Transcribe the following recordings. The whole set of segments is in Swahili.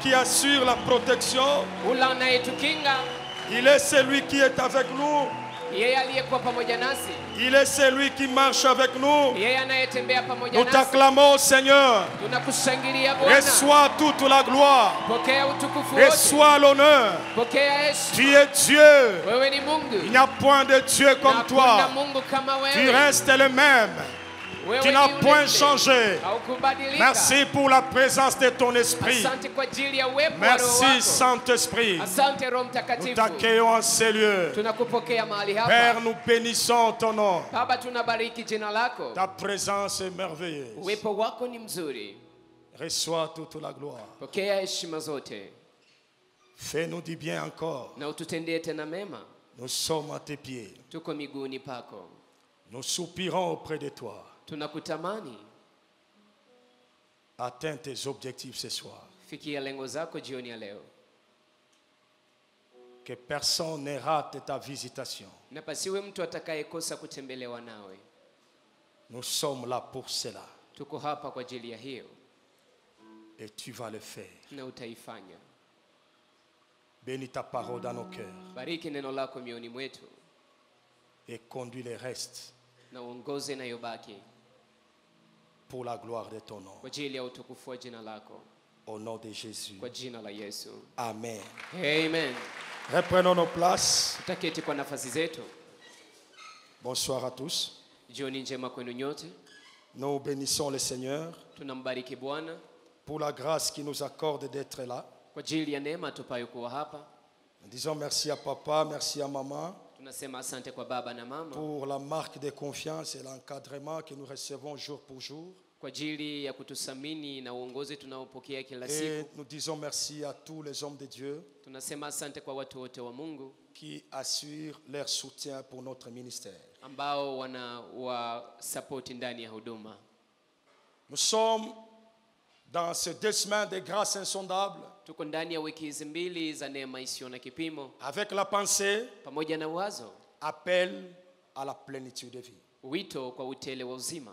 qui assure la protection. ule anayetukinga, Il est celui qui est avec nous. yeye aliyekuwa pamoja nasi, Il est celui qui marche avec nous. yeye anayetembea pamoja Nous nasi. t'acclamons, Seigneur. Tunakushangilia Bwana. Reçois toute la gloire. Pokea utukufu wote. Reçois l'honneur. Pokea Tu heshima. es Dieu. Wewe ni Mungu. Il n'y a point de Dieu comme Na toi. hakuna Mungu kama Tu wewe. restes le même. Wewe Tu ni n'as yule point yule. changé. Haukubadilika. Merci pour la présence de ton esprit. Asante kwa ajili ya uwepo wa Roho Merci, wako. Saint-Esprit. Asante Roho Nous Mtakatifu. t'accueillons en ces lieux. Tunakupokea mahali hapa. Père, nous bénissons ton nom. Baba, tunabariki jina lako. Ta présence est merveilleuse. Uwepo wako ni mzuri. Reçois toute la gloire. Pokea heshima zote Fais-nous du bien encore. na ututendee tena mema. Nous sommes à tes pieds. Tuko miguuni pako. Nous soupirons auprès de toi. Tunakutamani. Atteins tes objectifs ce soir. Fikia lengo zako jioni ya leo. Que personne ne rate ta visitation. Na pasiwe mtu atakayekosa kutembelewa nawe. Nous sommes là pour cela. Tuko hapa kwa ajili ya hiyo Et tu vas le faire. na utaifanya. Bénis ta parole dans nos cœurs. Bariki neno lako mioni mwetu Et conduis les restes na uongoze inayobaki pour la gloire de ton nom. kwa ajili ya utukufu wa jina lako. Au nom de Jésus. Kwa jina la Yesu. Amen. Amen. Reprenons nos places. Tutaketi kwa nafasi zetu. Bonsoir à tous. Jioni njema kwenu nyote. Nous bénissons le Seigneur Tunambariki Bwana pour la grâce qu'il nous accorde d'être là. kwa ajili ya neema tupayo kuwa hapa. Nous disons merci à papa, merci à maman Tunasema asante kwa baba na mama pour la marque de confiance et l'encadrement que nous recevons jour pour jour. kwa ajili ya kutusamini na uongozi tunaopokea kila Et siku. nous disons merci à tous les hommes de Dieu Tunasema asante kwa watu wote wa Mungu qui assurent leur soutien pour notre ministère. ambao wa support ndani ya huduma. Nous sommes dans ces 2 semaines de grâce insondable Tuko ndani ya wiki hizi mbili za neema isiyo na kipimo avec la pensée, pamoja na wazo, appel à la plénitude de vie. wito kwa utele wa uzima.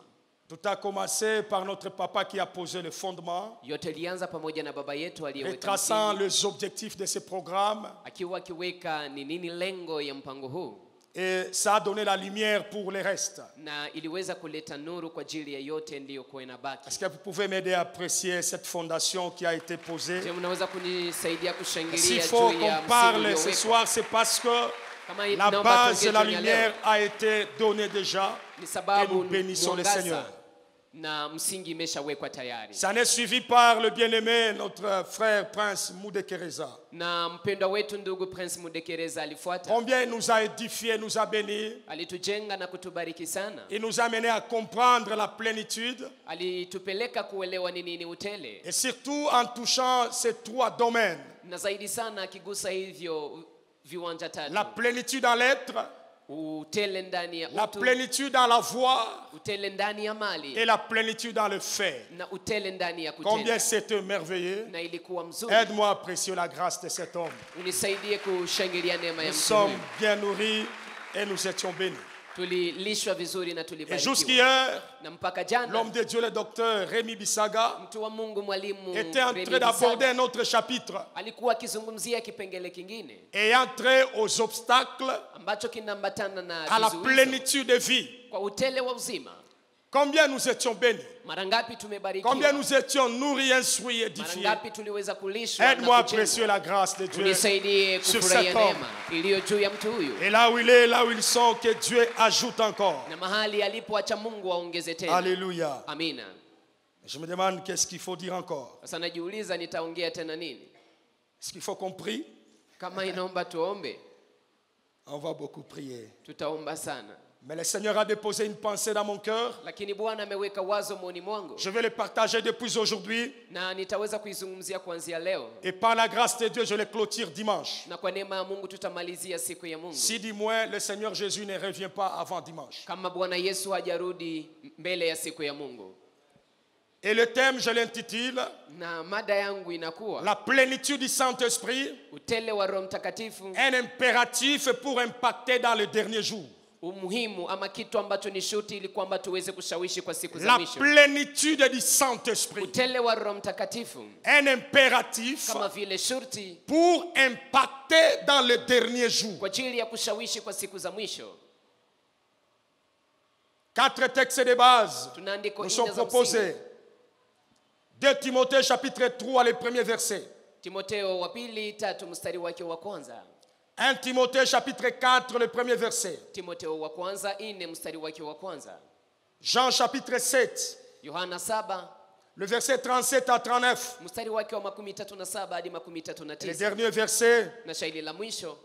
Tout a commencé par notre papa qui a posé le fondement, Yote ilianza pamoja na baba yetu aliyeweka retraçant msingi, les objectifs de ce programme. akiwa akiweka ni nini lengo ya mpango huu, Et ça a donné la lumière pour le reste. na iliweza kuleta nuru kwa ajili ya yote ndiyo kwa inabaki. Est-ce que vous pouvez m'aider à apprécier cette fondation qui a été posée? Je, mnaweza kunisaidia S'il kushangilia faut juu ya qu'on parle msingi ce uliowekwa. soir, c'est parce que Kama la naomba base tuongee de la jioni ya lumière leo, a été donnée déjà. ni Et sababu nous bénissons le mwangaza Seigneur. na msingi imeshawekwa tayari. Ça n'est suivi par le bien-aimé, notre frère Prince Moudekereza. Na mpendwa wetu ndugu Prince Mudekereza alifuata. Combien il nous a édifiés, nous a bénis. Alitujenga na kutubariki sana. Il nous a amenés à comprendre la plénitude. Alitupeleka kuelewa ni nini utele. Et surtout en touchant ces 3 domaines. Na zaidi sana akigusa hivyo viwanja tatu. La plénitude dans l'être, Utele ndani ya la utu, plénitude dans la voix utele ndani ya mali, et la plénitude dans le fait. na utele ndani ya Combien kutenda. c'était merveilleux. Na ilikuwa mzuri. Aide-moi à apprécier la grâce de cet homme. Unisaidie kushangilia neema ya Nous mtu sommes huyu. bien nourris et nous étions bénis. Tulilishwa vizuri na Et tulibarikiwa. jusqu'hier, Na mpaka jana l'homme de Dieu, le docteur Rémi Bissaga, mtu wa Mungu mwalimu était en Remi train d'aborder Bisaga un autre chapitre alikuwa akizungumzia kipengele kingine et entrer aux obstacles ambacho kinaambatana na à la vizuizo plénitude de vie. kwa utele wa uzima. Combien nous étions bénis. Mara ngapi tumebarikiwa? Combien nous étions nourris, instruits, Mara édifiés. ngapi tuliweza kulishwa Aide-moi à na apprécier kujengwa? la grâce de Dieu. Unisaidie sur kufurahia cet homme. neema iliyo juu ya mtu huyu, Et là où il est, là où ils sont, que Dieu ajoute encore. na mahali alipoacha Mungu aongeze tena. Alléluia. Amina. Je me demande qu'est-ce qu'il faut dire encore. Sasa najiuliza nitaongea tena nini? Est-ce qu'il faut qu'on prie? Kama inaomba tuombe, On va beaucoup prier. tutaomba sana. Mais le Seigneur a déposé une pensée dans mon cœur. Lakini Bwana ameweka wazo moyoni mwangu Je vais le partager depuis aujourd'hui. na nitaweza kuizungumzia kuanzia leo, Et par la grâce de Dieu, je le clôture dimanche. na kwa neema ya Mungu tutamalizia siku ya Mungu. Si du moins le Seigneur Jésus ne revient pas avant dimanche. Kama Bwana Yesu hajarudi mbele ya siku ya Mungu. Et le thème, je l'intitule Na mada yangu inakuwa La plénitude du Saint-Esprit, utele wa Roho Mtakatifu, un impératif pour impacter dans les derniers jours. umuhimu ama kitu ambacho ni shuti ili kwamba tuweze kushawishi kwa siku za La mwisho. plénitude du Saint-Esprit. Utele wa Roho Mtakatifu Un impératif kama vile shurti pour impacter dans le dernier jour. kwa ajili ya kushawishi kwa siku za mwisho. 4 textes de base Tunaandiko nous nne sont za proposés. msingi. 2 Timothée chapitre 3, le premier verset. Timotheo wa pili 3 mstari wake wa kwanza. 1 Timothée chapitre 4, le premier verset. Timotheo wa kwanza 4 mstari wake wa kwanza. Jean chapitre 7, Yohana 7 le verset 37 à 39. mstari wake wa 37 hadi Et le 39. dernier verset, Na shairi la mwisho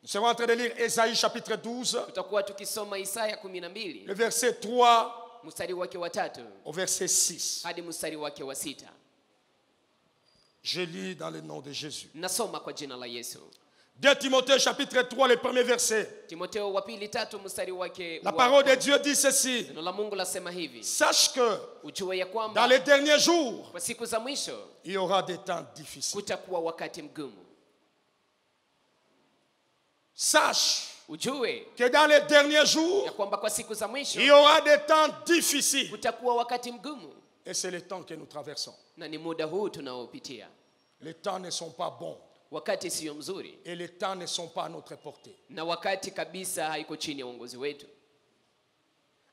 nous serons en train de lire Ésaïe chapitre 12, tutakuwa tukisoma Isaya le 12 verset 3 mstari wake wa 3 au verset 6. hadi mstari wake wa 6. Je lis dans le nom de Jésus. Nasoma kwa jina la Yesu. 2 Timothée chapitre 3, le premier verset. Timotheo wa pili 3 mstari wake La wa parole de kwanza. Dieu dit ceci. Neno la Mungu lasema hivi: Sache que ujue ya dans kwamba les derniers jours, kwa siku za mwisho il y aura des temps difficiles. kutakuwa wakati mgumu. Sache Ujue que dans les derniers jours, ya kwamba kwa siku za mwisho il y aura des temps difficiles. kutakuwa wakati mgumu, Et c'est le temps que nous traversons. na ni muda huu tunaopitia. Les temps ne sont pas bons. Wakati sio mzuri, Et les temps ne sont pas à notre portée. na wakati kabisa haiko chini ya uongozi wetu.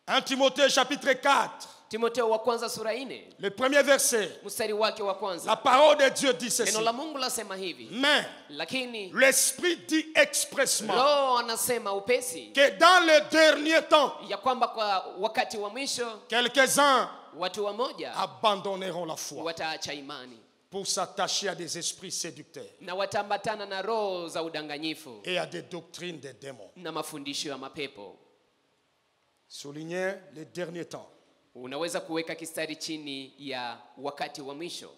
1 Timothée chapitre 4, Timotheo wa kwanza sura 4 le premier verset. mstari wake wa La kwanza. parole de Dieu dit ceci. Neno la Mungu lasema hivi: Mais lakini l'Esprit dit expressement Roho anasema upesi que dans le dernier temps, ya kwamba kwa wakati wa mwisho quelques-uns watu wamoja abandonneront la foi wataacha imani pour s'attacher à des esprits séducteurs na wataambatana na roho za udanganyifu et à des doctrines des démons. na mafundisho ya mapepo. Soulignez les derniers temps. Unaweza kuweka kistari chini ya wakati wa mwisho.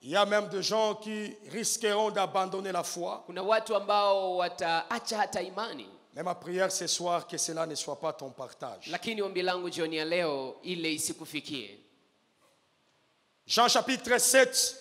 Il y a même des gens qui risqueront d'abandonner la foi. Kuna watu ambao wataacha hata imani. Mais ma prière ce soir, que cela ne soit pas ton partage. Lakini ombi langu jioni ya leo ile isikufikie. Jean chapitre 7,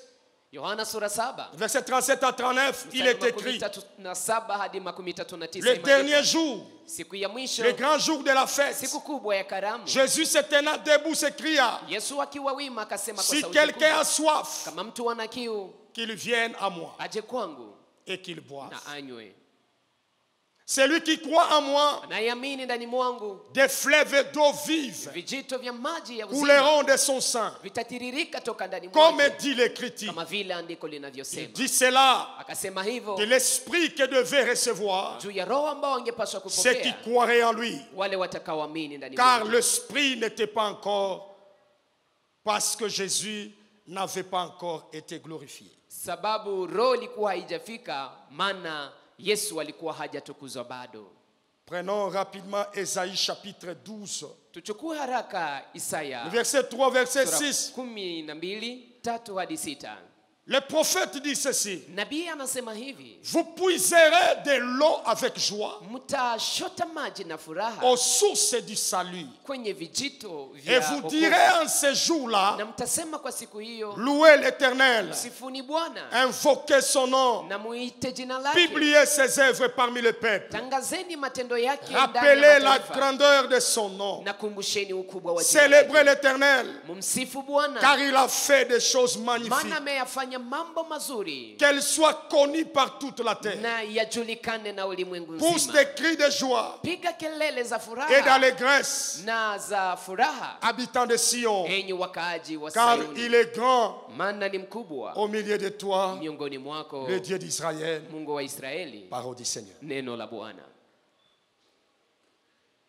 Yohana sura 7 verset 37 à 39, il est écrit: 37 hadi 39. le dernier jour, Siku ya mwisho, le grand jour de la fête, siku kubwa ya karamu, Jésus se tenant debout s'écria: Yesu akiwa wima akasema kwa si sauti quelqu'un kubwa, a soif, kama mtu ana kiu qu'il vienne à moi aje kwangu et qu'il boive. na anywe. Celui qui croit en moi, Anayeamini ndani mwangu, des fleuves d'eau vive vijito vya maji ya uzima couleront de son sein, vitatiririka toka ndani comme mwake, dit l'Écriture. kama vile andiko Il linavyosema. dit cela Akasema hivyo de l'esprit que devait recevoir juu ya roho ambao angepaswa ceux qui kupokea croiraient en lui. wale watakaoamini ndani Car mwake. l'esprit n'était pas encore, parce que Jésus n'avait pas encore été glorifié. Sababu roho ilikuwa haijafika, maana Yesu alikuwa hajatukuzwa bado. Prenons rapidement Ésaïe chapitre 12, Tuchukue haraka Isaya le verset 3, verset sura 6. 12, 3 hadi 6. Le prophète dit ceci: Nabii anasema hivi: vous puiserez de l'eau avec joie mtashota maji na furaha aux sources du salut. kwenye vijito Et vya vous wokovu. direz en ce jour-là: Na mtasema kwa siku hiyo, louez l'Éternel, msifuni Bwana invoquez son nom, na muite jina lake, publiez ses œuvres parmi le peuple, tangazeni matendo yake ndani rappelez ya la mataifa, grandeur de son nom, na kumbusheni ukubwa wa jina célébrez lake. l'Éternel, Mumsifu Bwana, car il a fait des choses maana magnifiques, ameyafanya mambo mazuri qu'elles soient connues par toute la terre. na yajulikane na ulimwengu Pousse nzima. des cris de joie Piga kelele za et furaha d'allégresse, na za furaha, habitants de Sion, enyi wakaaji wa car Sayuni, il est grand maana ni mkubwa au milieu de toi, miongoni mwako, le Dieu d'Israël. Mungu wa Israeli. Parole du Seigneur. Neno la Bwana.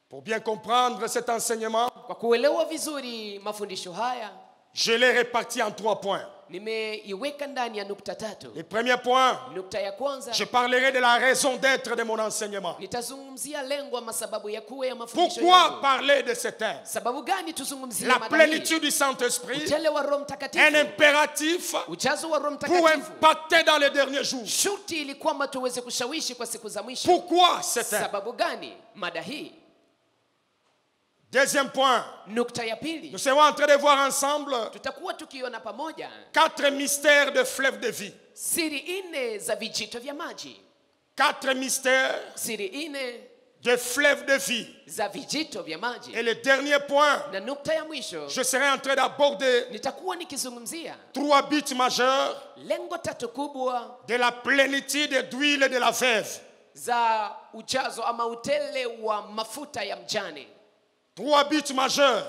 Pour bien comprendre cet enseignement, Kwa kuelewa vizuri mafundisho haya, je l'ai réparti en 3 points. nimeiweka ndani ya nukta 3. Le premier point, Nukta ya kwanza, je parlerai de la raison d'être de mon enseignement. nitazungumzia lengo ama sababu ya kuwa ya mafundisho Pourquoi yangu. parler de ce thème? Sababu gani tuzungumzie La mada hii? plénitude du Saint-Esprit, Utele wa Roho un Mtakatifu, impératif ujazo wa Roho pour Mtakatifu, impacter dans les derniers jours. shuti ili kwamba tuweze kushawishi kwa siku za mwisho. Pourquoi ce thème? Sababu gani mada hii? Deuxième point, Nukta ya pili, nous serons en train de voir ensemble tutakuwa tukiona pamoja 4 mystères de fleuve de vie. siri 4 za vijito vya maji. 4 mystères Siri 4 des fleuves de vie. za vijito vya maji. Et le dernier point, Na nukta ya mwisho je serai en train d'aborder nitakuwa nikizungumzia 3 buts majeurs lengo tatu kubwa de la plénitude d'huile de la veuve. za ujazo ama utele wa mafuta ya mjane. 3 buts majeurs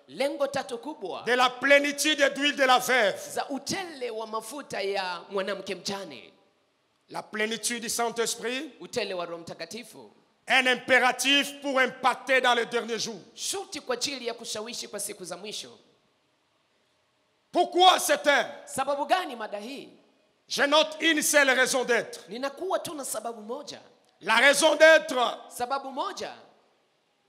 Lengo tatu kubwa de la plénitude d'huile de la veuve. za utele wa mafuta ya mwanamke mjane. La plénitude du Saint-Esprit, Utele wa Roho Mtakatifu. un impératif pour impacter dans les derniers jours. Shuti kwa ajili ya kushawishi kwa siku za mwisho. Pourquoi ce thème? Sababu gani mada hii? Je note une seule raison d'être. Ninakuwa tu na sababu moja. La raison d'être Sababu moja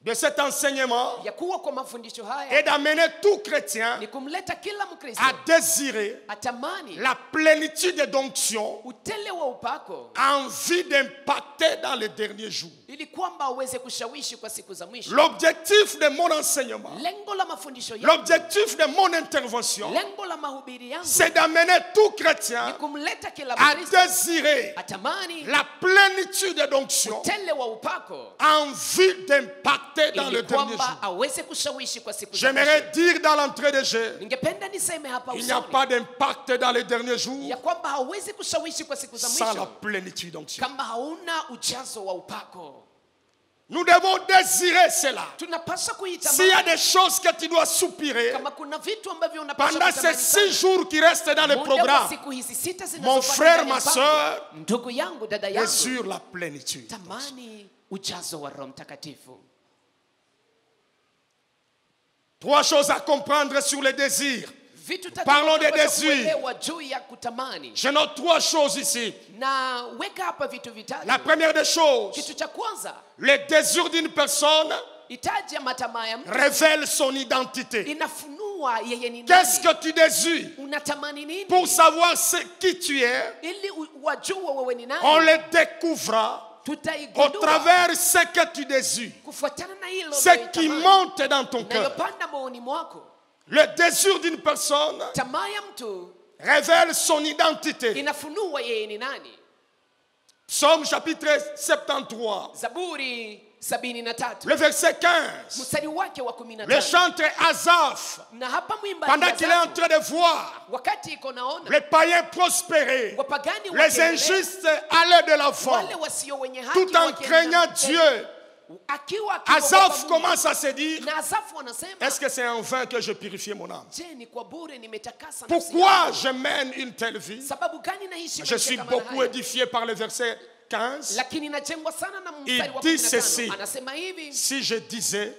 de cet enseignement ya kuwa kwa mafundisho est haya d'amener tout chrétien ni kumleta kila Mkristo à désirer atamani la plénitude d'onction utele wa upako en vue d'impacter dans les derniers jours. ili kwamba aweze kushawishi kwa siku za mwisho. L'objectif de mon enseignement, Lengo la mafundisho yangu, l'objectif de mon intervention, lengo la mahubiri yangu c'est d'amener tout ni chrétien kumleta kila à Mkristo désirer atamani la plénitude d'onction utele wa upako en vue d'impacter dans ili le dernier kwamba jour. aweze kushawishi kwa siku za J'aimerais mwisho. dire dans l'entrée de jeu, Ningependa niseme hapa il n'y a usoni pas d'impact dans les derniers jours ya kwamba hawezi kushawishi kwa siku za sans la mwisho plénitude d'onction. kama hauna ujazo wa upako. Nous devons désirer cela. Tunapaswa S'il y a kuitamani. des choses que tu dois soupirer Kama kuna vitu ambavyo unapaswa pendant ces kutamani 6 sana, jours qui restent dans le muda wa programme, siku hizi sita mon zinazofanya frère, ndani ya ma mpango, soeur, ndugu yangu, dada est yangu, sur la plénitude. tamani ujazo wa Roho Mtakatifu. 3 choses à comprendre sur les désirs. Vitu tatu Parlons des tunapaswa désirs. kuelewa juu ya kutamani. Je note 3 choses ici. Na weka hapa vitu vitatu. La première des choses, Kitu cha kwanza, le désir d'une personne hitaji ya matamaa ya mtu révèle son identité. inafunua yeye ni Qu'est-ce nani. que tu désires? Unatamani nini? Pour savoir qui tu es, Ili wajue wewe ni on nani. le découvrira au Tutaigundua travers ce que tu désires, kufuatana na hilo ce qui unayotamani, monte dans ton cœur. inayopanda moyoni mwako. Le désir d'une personne Tamaa ya mtu révèle son identité. inafunua yeye ni nani. Psaume chapitre 73, Zaburi 73 le verset 15. mstari wake wa Le 15. chanteur Asaph, Na hapa mwimbaji pendant qu'il est en Asafu, train de voir wakati iko naona les païens prospérer, wapagani les wakiendelea, injustes aller de l'avant, wale wasio wenye haki tout en wakienda craignant mbele, Dieu, akiwa Asaph Mungu. commence à se dire, Na Asafu anasema, est-ce que c'est en vain que je purifie mon âme? je, ni kwa bure nimetakasa nafsi Pourquoi yangu? je mène une telle vie? Sababu gani naishi Je maisha suis kama beaucoup haya? édifié par le verset 15. Lakini najengwa sana na mstari wa dit 15. ceci. Anasema hivi, Si je disais,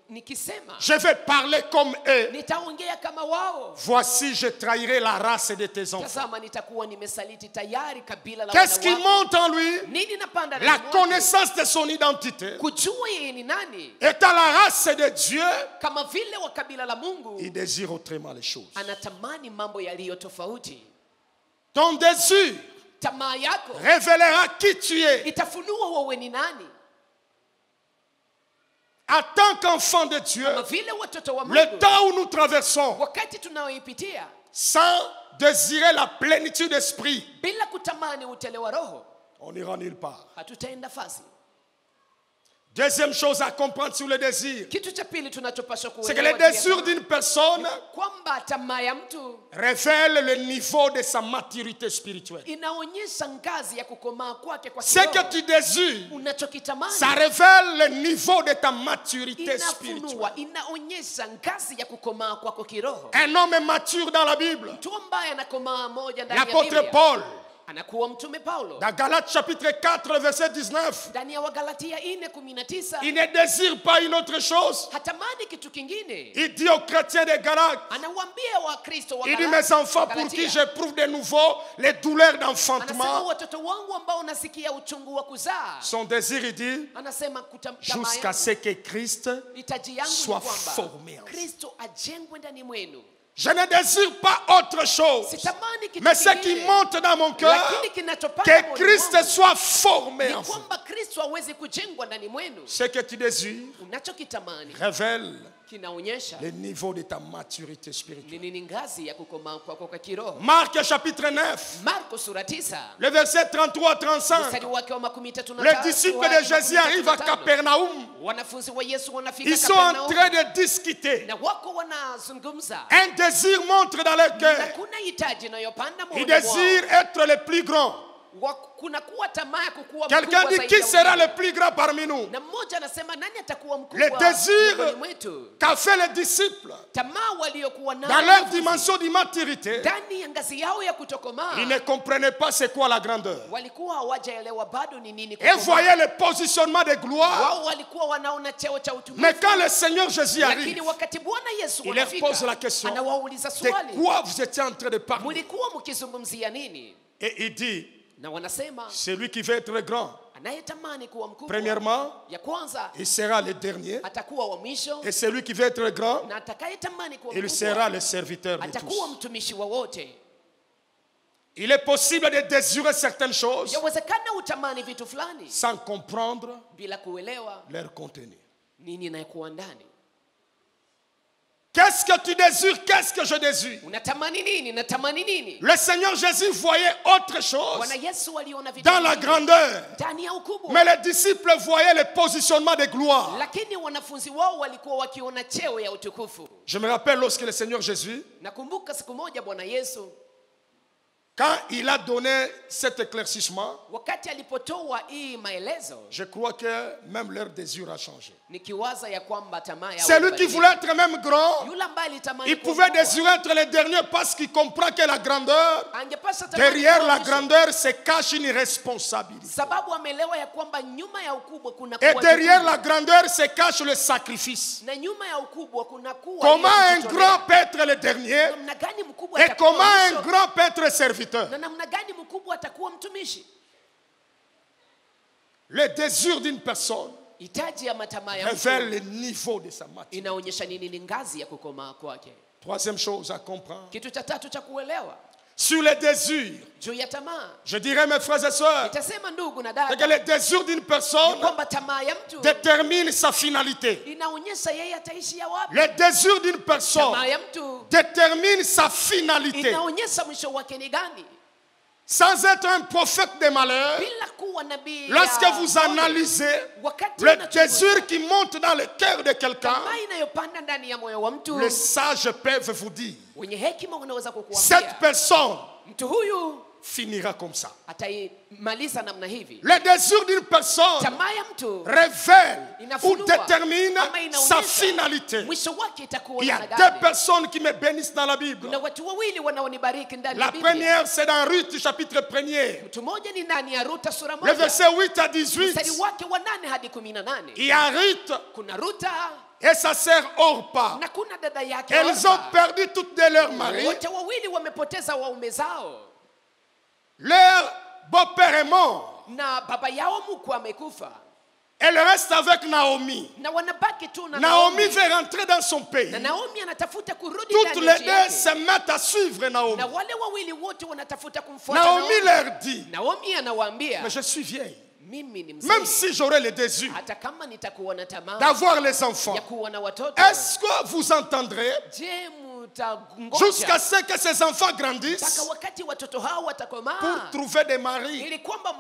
nikisema je vais parler comme eux, nitaongea kama wao, voici, je trahirai la race de tes enfants. tazama nitakuwa nimesaliti tayari kabila la Qu'est-ce qui wana wako. monte en lui? Nini napanda La ndani mwake? connaissance de son identité. Kujua yeye ni nani, Étant la race de Dieu, kama vile wa kabila la Mungu il désire autrement les choses. anatamani mambo yaliyo tofauti. Ton désir Tamaa yako révélera qui tu es. itafunua wewe ni nani. En tant qu'enfant de Dieu, Kama vile watoto wa le Mungu, temps où nous traversons, wakati tunaoipitia sans désirer la plénitude d'esprit, bila kutamani utele wa Roho, on n'ira nulle part. hatutaenda fasi. Deuxième chose à comprendre sur le désir, Kitu cha pili tunachopaswa c'est que le kuelewa désir d'une personne kwamba tamaa ya mtu révèle le niveau de sa maturité spirituelle. inaonyesha ngazi ya kukomaa kwake kwa Ce que kiroho. tu désires, Unachokitamani ça révèle le niveau de ta maturité spirituelle. inafunua, inaonyesha ngazi ya kukomaa kwako kiroho. Un homme mature dans la Bible, Mtu ambaye anakomaa moja ndani ya l'apôtre Biblia Paul, anakuwa mtume Paulo. dans Galates chapitre 4, verset 19, Ndani ya Wagalatia 4:19 il ne désire pas une autre chose. hatamani kitu kingine. Il dit aux chrétiens de Galates, Anawaambia Wakristo wa il dit, Galati- mes enfants, pour Galatia, qui j'éprouve de nouveau les douleurs anasema d'enfantement, watoto wangu ambao unasikia uchungu wa kuzaa, son désir, il dit, anasema tamaa jusqu'à yangu, ce que Christ hitaji yangu ni soit kwamba formé en vous. Kristo ajengwe ndani mwenu. Je ne désire pas autre chose, Sitamani kitu mais ce qui kingine, monte dans mon cœur, lakini kinachopanda que moyoni Christ mwangu soit formé ni en vous. kwamba Kristo aweze kujengwa ndani mwenu. Ce que tu désires Unachokitamani révèle kinaonyesha le niveau de ta maturité spirituelle. ni nini ngazi ya kukomaa kwako kwa kiroho. Marc chapitre 9, Marko sura 9 le verset 33-35. mstari wake wa 13 Les disciples de Jésus arrivent à Capernaum. Wanafunzi wa Yesu wanafika Ils sont en Kapernaum train de discuter. na wako wanazungumza. Un désir montre dans leur Na cœur. kuna hitaji inayopanda Ils moyoni mwao. désirent être les plus grands. Kuna kuwa tamaa ya kukuwa Quelqu'un mkubwa dit zaidi qui ya sera wengine. le plus grand parmi nous? Na mmoja anasema nani atakuwa Le mkubwa désir miongoni mwetu? qu'a fait les disciples Tamaa waliokuwa dans nayo leur wanafunzi, dimension d'immaturité, ndani ya ngazi yao ya kutokomaa, ils ne comprenaient pas c'est quoi la grandeur. walikuwa hawajaelewa bado ni nini Et kukomaa. voyaient le positionnement de gloire. Wao walikuwa wanaona cheo cha utukufu. Mais quand le Seigneur Jésus Lakini arrive, wakati Bwana Yesu il leur anafika, pose la question, anawauliza de swali, quoi vous étiez en train de parler? mulikuwa mkizungumzia nini? Et il dit, Na wanasema celui qui veut être grand, anayetamani kuwa mkubwa, premièrement, ya kwanza il sera le dernier. atakuwa wa mwisho, Et celui qui veut être grand, na atakayetamani kuwa il sera mkubwa le serviteur de atakuwa tous. mtumishi wa wote. Il est possible de désirer certaines choses Yawezekana utamani vitu fulani sans comprendre bila kuelewa leur contenu. nini inayokuwa ndani. Qu'est-ce que tu désires? Qu'est-ce que je désire? Unatamani nini? Natamani nini? Le Seigneur Jésus voyait autre chose Bwana Yesu aliona vitu dans la vingi grandeur. ndani ya ukubwa. Mais les disciples voyaient le positionnement de gloire. Lakini wanafunzi wao walikuwa wakiona cheo ya utukufu. Je me rappelle lorsque le Seigneur Jésus, Nakumbuka siku moja Bwana Yesu quand il a donné cet éclaircissement, wakati alipotoa hii maelezo, je crois que même leur désir a changé. nikiwaza ya kwamba tamaa yao Celui qui ilibadilika. voulait être même grand, Yule ambaye alitamani il kuwa pouvait mkubwa, désirer être le dernier parce qu'il comprend que la grandeur, angepaswa tamani derrière kuwa la mwisho. grandeur se cache une responsabilité. Sababu ameelewa ya kwamba nyuma ya ukubwa kuna Et kuwa derrière jukumu. la grandeur se cache le sacrifice. Na nyuma ya ukubwa kuna kuwa Comment ile un kujitolea. grand peut être le dernier Namna gani mkubwa et atakuwa comment un mwisho? grand peut être serviteur? Na namna gani mkubwa atakuwa mtumishi? Le désir d'une personne Hitaji ya matamaa ya révèle mtu le niveau de sa maturité. inaonyesha nini ni ngazi ya kukomaa kwake. Troisième chose à comprendre. Kitu cha tatu cha kuelewa Sur les désirs, juu ya tamaa, je dirais mes frères et sœurs, nitasema ndugu na c'est que dada, le désir d'une personne kwamba tamaa ya mtu détermine sa finalité. inaonyesha yeye ataishia wapi. Le désir d'une personne Tamaa ya mtu détermine sa finalité. inaonyesha mwisho wake ni gani. Sans être un prophète des malheurs, Bila kuwa nabii lorsque ya vous ole, analysez wakati le unachunguza désir qui monte dans le cœur de quelqu'un, tamaa inayopanda ndani ya moyo wa mtu, les sages peuvent vous dire, wenye hekima wanaweza cette kukuambia personne mtu huyu finira comme ça. ataimaliza namna hivi. Le désir d'une personne Tamaa ya mtu révèle ou inafunua détermine ama inaonyesha sa finalité. mwisho wake itakuwa Il y a namna deux gani. personnes qui me bénissent dans la Bible. Kuna watu wawili wanaonibariki ndani La ya Biblia. première, c'est dans Ruth, chapitre 1er, Mtu mmoja ni ndani ya Ruta sura le moja verset 8 à mstari 18. wake wa 8 hadi 18. Il y a Ruth Kuna Ruta et sa sœur Orpa. na kuna dada yake Elles Orpa. ont perdu toutes de leurs maris. Wote wawili wamepoteza waume zao Leur beau-père est mort. na baba yao mkwe amekufa Elle reste avec Naomi. na wanabaki tu na Naomi veut rentrer dans son pays. na Naomi anatafuta kurudi Toutes ndani ya les nchi deux yake. se mettent à suivre Naomi. Na wale wawili wote wanatafuta kumfuata Naomi leur dit, Naomi anawaambia, mais je suis vieille. mimi ni Même mzee, si j'aurais le désir hata kama nitakuwa na tamaa d'avoir les enfants, ya kuwa na watoto, est-ce que vous entendrez je jusqu'à mtangoja ce que ces enfants mpaka grandissent wakati watoto hao watakomaa pour trouver des maris? ili kwamba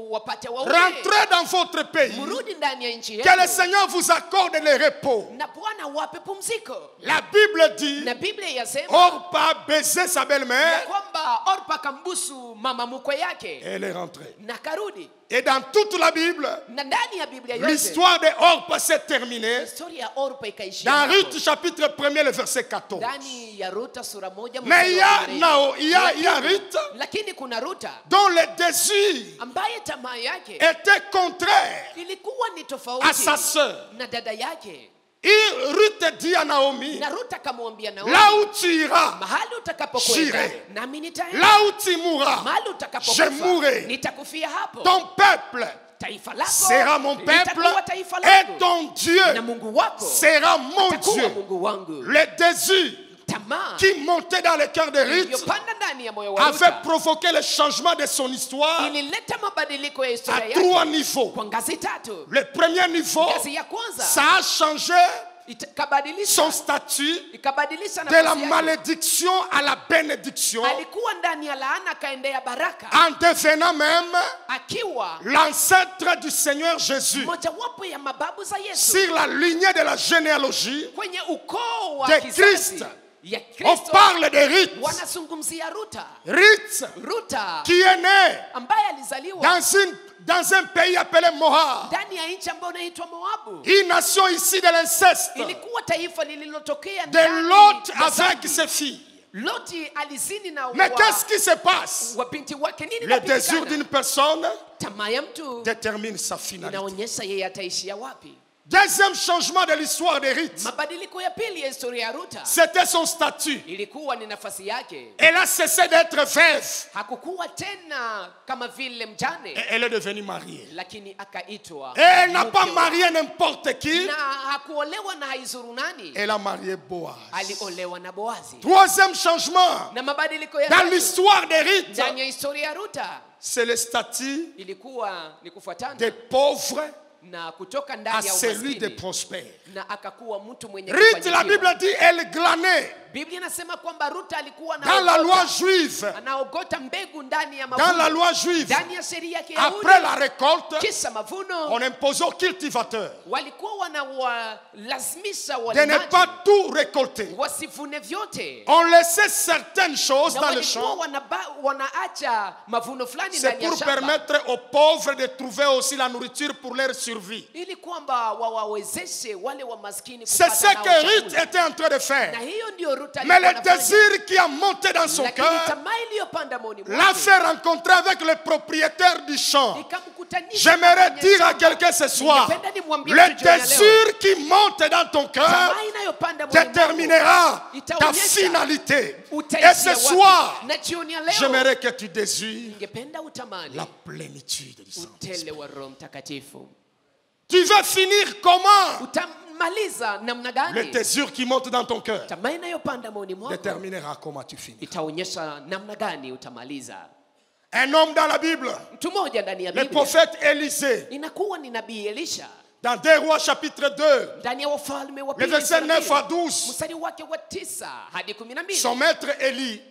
wapate waume, Rentrez dans votre pays. mrudi ndani ya nchi Que le yenu Seigneur vous accorde le repos. na Bwana wape pumziko. La Bible dit, Na Biblia yasema Orpa a baisé sa ya belle-mère kwamba Orpa kambusu mama mkwe yake et elle est rentrée. na karudi. Et dans toute la Bible, Na ndani ya Biblia yote l'histoire de Orpa s'est terminée historia ya Orpa ikaishia dans hapo. Ruth chapitre 1er, le verset 14. Ndani ya Ruta sura moja Mais il y a, il y a lakini, Ruth lakini kuna Ruta dont le désir ambaye tamaa yake était contraire ilikuwa ni à tofauti sa sœur. na dada yake. Et Ruth dit à Naomi, Na Ruta akamwambia Naomi, là où tu iras, mahali utakapokwenda j'irai. nami nitaenda, là où tu mourras, mahali je utakapokufa mourrai. nitakufia hapo. Ton peuple Taifa lako sera mon peuple litakuwa taifa et langu, ton na Dieu Mungu wako sera mon atakuwa Dieu. Mungu wangu. Le désir Tamaa qui montait dans le cœur de Ruth iliyopanda ndani ya moyo wa avait Ruta provoqué le changement de son histoire ilileta mabadiliko ya à historia 3 yake niveaux. kwa ngazi tatu. Le premier niveau, Ngazi ya kwanza ça a changé ikabadilisha son statut ikabadilisha de la nafasi yake. malédiction à la bénédiction Alikuwa ndani ya laana akaendea baraka, en devenant même akiwa l'ancêtre du Seigneur Jésus mojawapo ya mababu za Yesu sur la lignée de la généalogie. kwenye ukoo wa de kizazi Christ. ya On Kristo. parle de Ruth. Wanazungumzia Ruta. Ruth Ruta qui est née ambaye alizaliwa dans un pays appelé Moab, ndani ya nchi ambayo inaitwa Moabu. une nation ici de l'inceste, Ilikuwa taifa lililotokea de ndani Lot ya avec dhambi. ses filles. Loti alizini na Mais qu'est-ce qui se passe? wabinti wake. Nini Le désir inapitikana? d'une personne Tamaa ya mtu détermine sa finalité. inaonyesha yeye ataishia wapi. Deuxième changement de l'histoire de Ruth, Mabadiliko ya pili ya historia ya Ruta c'était son statut. ilikuwa ni nafasi yake. Elle a cessé d'être veuve Hakukuwa tena kama vile mjane, et elle est devenue mariée. lakini akaitwa Et elle n'a pas mke wa- marié n'importe qui, na hakuolewa na haizuru nani, elle a marié Boaz. aliolewa na Boazi. Troisième changement Na mabadiliko ya dans tatu l'histoire de Ruth, ndani ya historia ya Ruta c'est le statut ilikuwa ni kufuatana des pauvres na kutoka à ndani ya celui des umaskini prospères. na akakuwa mtu mwenye Ruth, la kufanikiwa. Bible dit, elle glanait Biblia inasema kwamba Ruta alikuwa dans la loi anaogota, juive, anaogota mbegu ndani ya dans la mavuno, loi juive. ndani ya sheria ya Kiyahudi. Après la récolte, Kisha mavuno on imposait aux cultivateurs walikuwa wanawalazimisha de ne walimaji pas tout récolter. wasivune vyote, On laissait certaines choses na dans le walikuwa champ. wanaacha mavuno fulani C'est ndani ya pour shamba permettre aux pauvres de trouver aussi la nourriture pour leur survie. ili kwamba wawawezeshe wale wa maskini C'est kupata ce nao que Ruth chakula. était en train de faire. Na hiyo ndio Ruta Mais alikuwa le anafanya. désir qui a monté dans son Lakini cœur tamaa iliyopanda moyoni l'a mwake fait rencontrer avec le propriétaire du champ. ikamkutanisha J'aimerais kwenye dire à shamba. quelqu'un ce soir, Ningependa nimwambie le mtu jioni ya leo, désir qui monte dans ton cœur tamaa inayopanda moyoni mwako déterminera ta itaonyesha finalité. utaishia Et ce wapi. soir, Na jioni ya leo j'aimerais que tu désires ningependa utamani la plénitude du Saint-Esprit. utele wa Roho Mtakatifu. Tu veux finir comment? Utamaliza namna Le gani? désir qui monte dans ton cœur Tamaa inayopanda moyoni mwako déterminera comment tu finis. itaonyesha namna gani utamaliza. Un homme dans la Bible, Mtu mmoja ndani ya le Biblia prophète Élisée, inakuwa ni nabii Elisha dans 2 Rois chapitre 2, ndani ya Wafalme wa le Pili verset sura 9 à mbili, 12, mstari wake wa 9 hadi 12. son maître Élie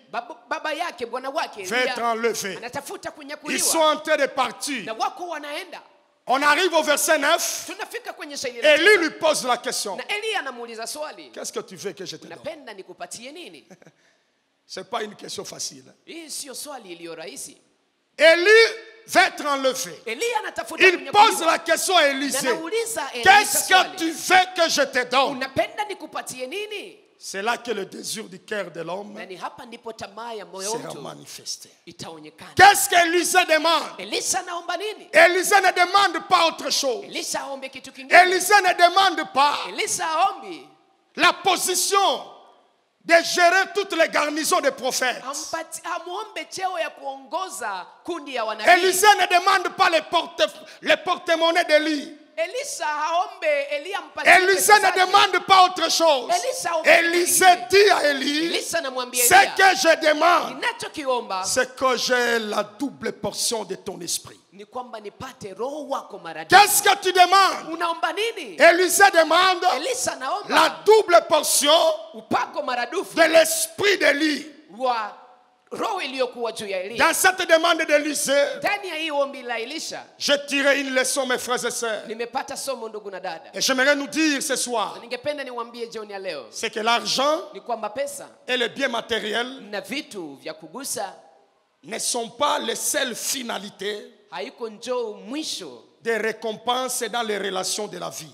Baba yake bwana wake veut être Elia enlevé. anatafuta Ils sont kunyakuliwa en train de partir. na wako wanaenda. On arrive au verset 9. Tunafika kwenye shairi la Élie lui pose la question. na Elia anamuuliza swali, Qu'est-ce que tu veux que je te donne? unapenda nikupatie nini? Ce n'est pas une question facile. Hii sio swali iliyo rahisi. Élie veut être enlevé. Elia anatafuta Il pose kunyakuliwa la question à na Élisée. anauliza Elisha Qu'est-ce que swali, tu veux que je te donne? unapenda nikupatie nini? C'est là que le désir du cœur de l'homme Na ni hapa ndipo tamaa ya moyo wa sera mtu manifesté. itaonekana. Qu'est-ce qu'Élisée demande? Elisha anaomba nini? Élisée ne demande pas autre chose. Elisha aombe kitu kingine. Élisée ne demande pas Elisha aombi la position de gérer toutes les garnisons des prophètes. amuombe cheo ya kuongoza kundi ya wanabii. Élisée ne demande pas les porte-monnaies d'Élie. Elisha haombe Elia mpatie Élisée pesa ne zake. demande pas autre chose. Élisée dit à Élie, Elisha anamwambia ce Elia, que je demande, ninachokiomba c'est que j'ai la double portion de ton esprit. ni kwamba nipate roho wako maradufu. Qu'est-ce que tu demandes? Unaomba nini? Élisée demande Elisha anaomba la double portion upako maradufu de l'esprit d'Élie. wa roho iliyokuwa juu ya Elia. Dans cette demande d'Élisée, Ndani ya hii ombi la Elisha je tirais une leçon, mes frères et sœurs. nimepata somo, ndugu na dada. Et j'aimerais nous dire ce soir, Na ningependa niwaambie jioni ya leo c'est que l'argent ni kwamba pesa et les biens matériels na vitu vya kugusa ne sont pas les seules finalités haiko njoo mwisho des récompenses dans les relations de la vie.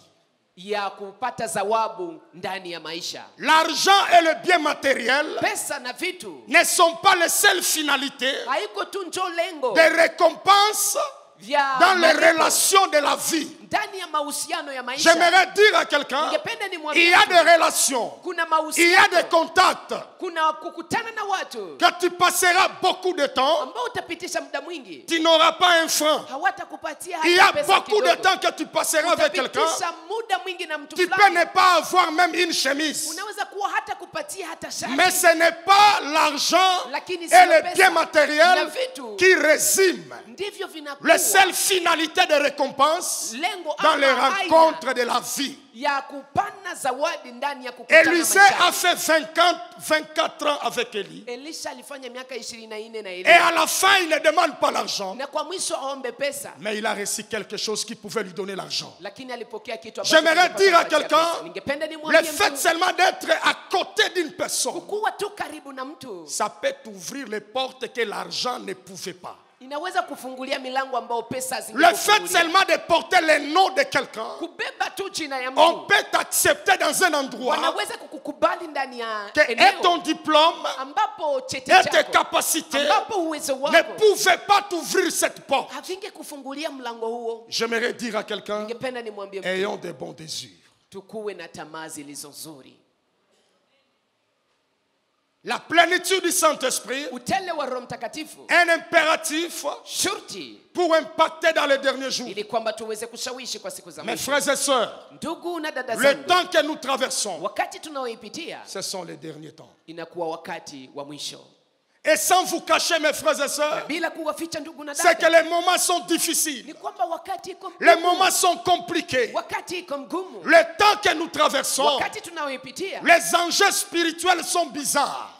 ya kupata zawabu ndani ya maisha. L'argent et le bien matériel Pesa na vitu ne sont pas les seules finalités haiko tu njoo lengo des récompenses vya dans les malipo relations de la vie. ndani ya mahusiano ya maisha. J'aimerais dire à quelqu'un, Ningependa il nimwambie y a mtu, des relations, kuna il y a mahusiano, des contacts kuna kukutana na watu que tu passeras beaucoup de temps, ambao utapitisha muda mwingi tu n'auras pas un franc. hawatakupatia Il y a hata pesa beaucoup de kidogo. temps que tu passeras avec quelqu'un, Utapitisha muda mwingi na mtu tu peux fulani. ne pas avoir même une chemise. Unaweza kuwa hata kupatia hata shati. Mais ce n'est pas l'argent Lakini et sio les pesa biens na matériels vitu qui résument ndivyo les vinakuwa seules finalités de récompense lengo malengo dans les ama rencontres de la vie. ya kupana zawadi ndani ya kukutana Élisée maishani. a fait 24 ans avec Élie. Elisha alifanya miaka 24 na Et Elia. à la fin, il ne demande pas l'argent. Na kwa mwisho aombe pesa. Mais il a reçu quelque chose qui pouvait lui donner l'argent. Lakini alipokea kitu ambacho J'aimerais dire à kilipata quelqu'un, pesa. Ningependa nimwambie le fait mtu, seulement d'être à côté d'une personne, kuwa tu karibu na mtu ça peut ouvrir les portes que l'argent ne pouvait pas. inaweza kufungulia milango ambao pesa Le fait zingekufungulia. seulement de porter le nom de quelqu'un, Kubeba tu jina ya on mtu. peut t'accepter dans un endroit Wanaweza kukukubali ndani ya que et ton eneo diplôme ambapo cheti et tes chako capacités ambapo uwezo ne wako pouvaient pas t'ouvrir cette porte. havinge kufungulia mlango huo. J'aimerais dire à quelqu'un, Ningependa nimwambie mtu, ayons de bons désirs. tukuwe na tamaa zilizo nzuri. La plénitude du Saint-Esprit Utele wa Roho Mtakatifu est un impératif shurti pour impacter dans les derniers jours. ili kwamba tuweze kushawishi kwa siku za Mes mwisho. frères et sœurs, Ndugu na dada le zangu, temps que nous traversons, wakati tunaoipitia ce sont les derniers temps. inakuwa wakati wa mwisho. Et sans vous cacher, mes frères et sœurs, Bila kuwaficha ndugu na c'est que dada, les moments sont difficiles. ni kwamba wakati iko Les mgumu, moments sont compliqués. wakati iko mgumu, Le temps que nous traversons, wakati tunaoipitia les enjeux spirituels sont bizarres.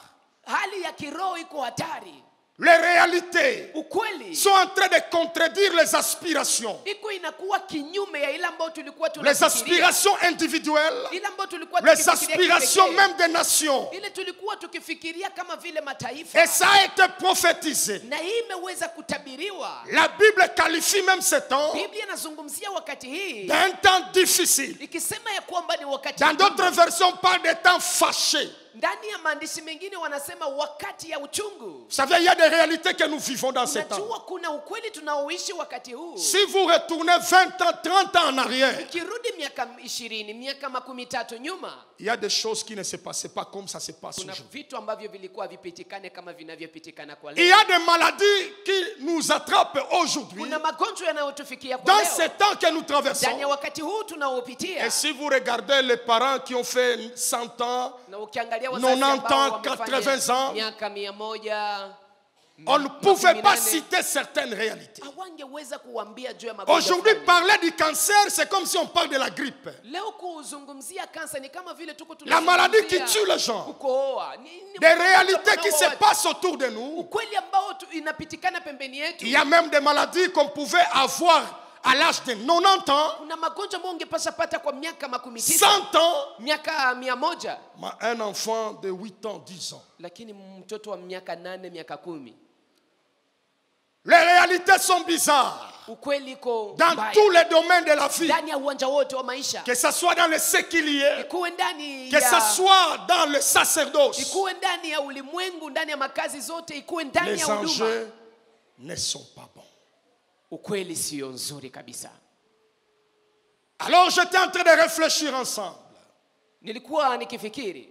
hali ya kiroho iko hatari. Les réalités Ukweli sont en train de contredire les aspirations. iko inakuwa kinyume ya ile ambayo tulikuwa Les tunafikiria, aspirations individuelles, ile ambayo tulikuwa les tukifikiria aspirations kipekee. même des nations. Ile tulikuwa tukifikiria kama vile mataifa, Et ça a été prophétisé. na hii imeweza kutabiriwa. La Bible qualifie même ce temps Biblia inazungumzia wakati hii d'un temps difficile. ikisema ya kwamba ni wakati Dans mgumu. d'autres versions, on parle de temps fâché. Ndani ya maandishi mengine wanasema wakati ya uchungu. Vous savez, il y a des réalités que nous vivons dans ce temps. Unajua kuna ukweli tunaoishi wakati huu. Si vous retournez 20 ans, 30 ans en arrière, Ukirudi miaka 20, miaka 13 nyuma, il y a des choses qui ne se passaient pas comme ça se passe kuna aujourd'hui. vitu ambavyo vilikuwa vipitikane kama vinavyopitikana kwa Il y leo. a des maladies qui nous attrapent aujourd'hui Kuna magonjwa yanayotufikia kwa dans ce leo. temps que nous traversons. Ndani ya wakati huu tunaopitia. Et si vous regardez les parents qui ont fait 100 ans, Na ukiangalia 90 wazazi ambao ans, wamefanya 80 ans, miaka 100, on ne pouvait pas 18, citer certaines réalités. hawangeweza kuambia juu ya magonjwa Aujourd'hui, fulani. parler du cancer, c'est comme si on parle de la grippe. Leo kuzungumzia kansa ni kama vile tuko La maladie qui tunazungumzia tue les gens. kukohoa. Des réalités qui se passent autour de nous. Ukweli ambao inapitikana pembeni yetu. Il y a même des maladies qu'on pouvait avoir à l'âge de 90 ans, Kuna magonjwa ambayo ungepasha pata kwa miaka 90, 100 ans. miaka 100, Un enfant de 8 ans, 10 ans. lakini mtoto wa miaka 8, miaka 10. Les réalités sont bizarres Ukweli iko dans mbaya. tous les domaines de la vie. Ndani ya uwanja wote wa maisha. Que ce soit dans le séculier, Ikuwe ndani que ce ya soit dans le sacerdoce. ikuwe ndani ya ulimwengu, ndani ya makazi zote, ikuwe ndani Les ya huduma. enjeux ne sont pas bons. Ukweli sio nzuri kabisa. Alors j'étais en train de réfléchir ensemble Nilikuwa nikifikiri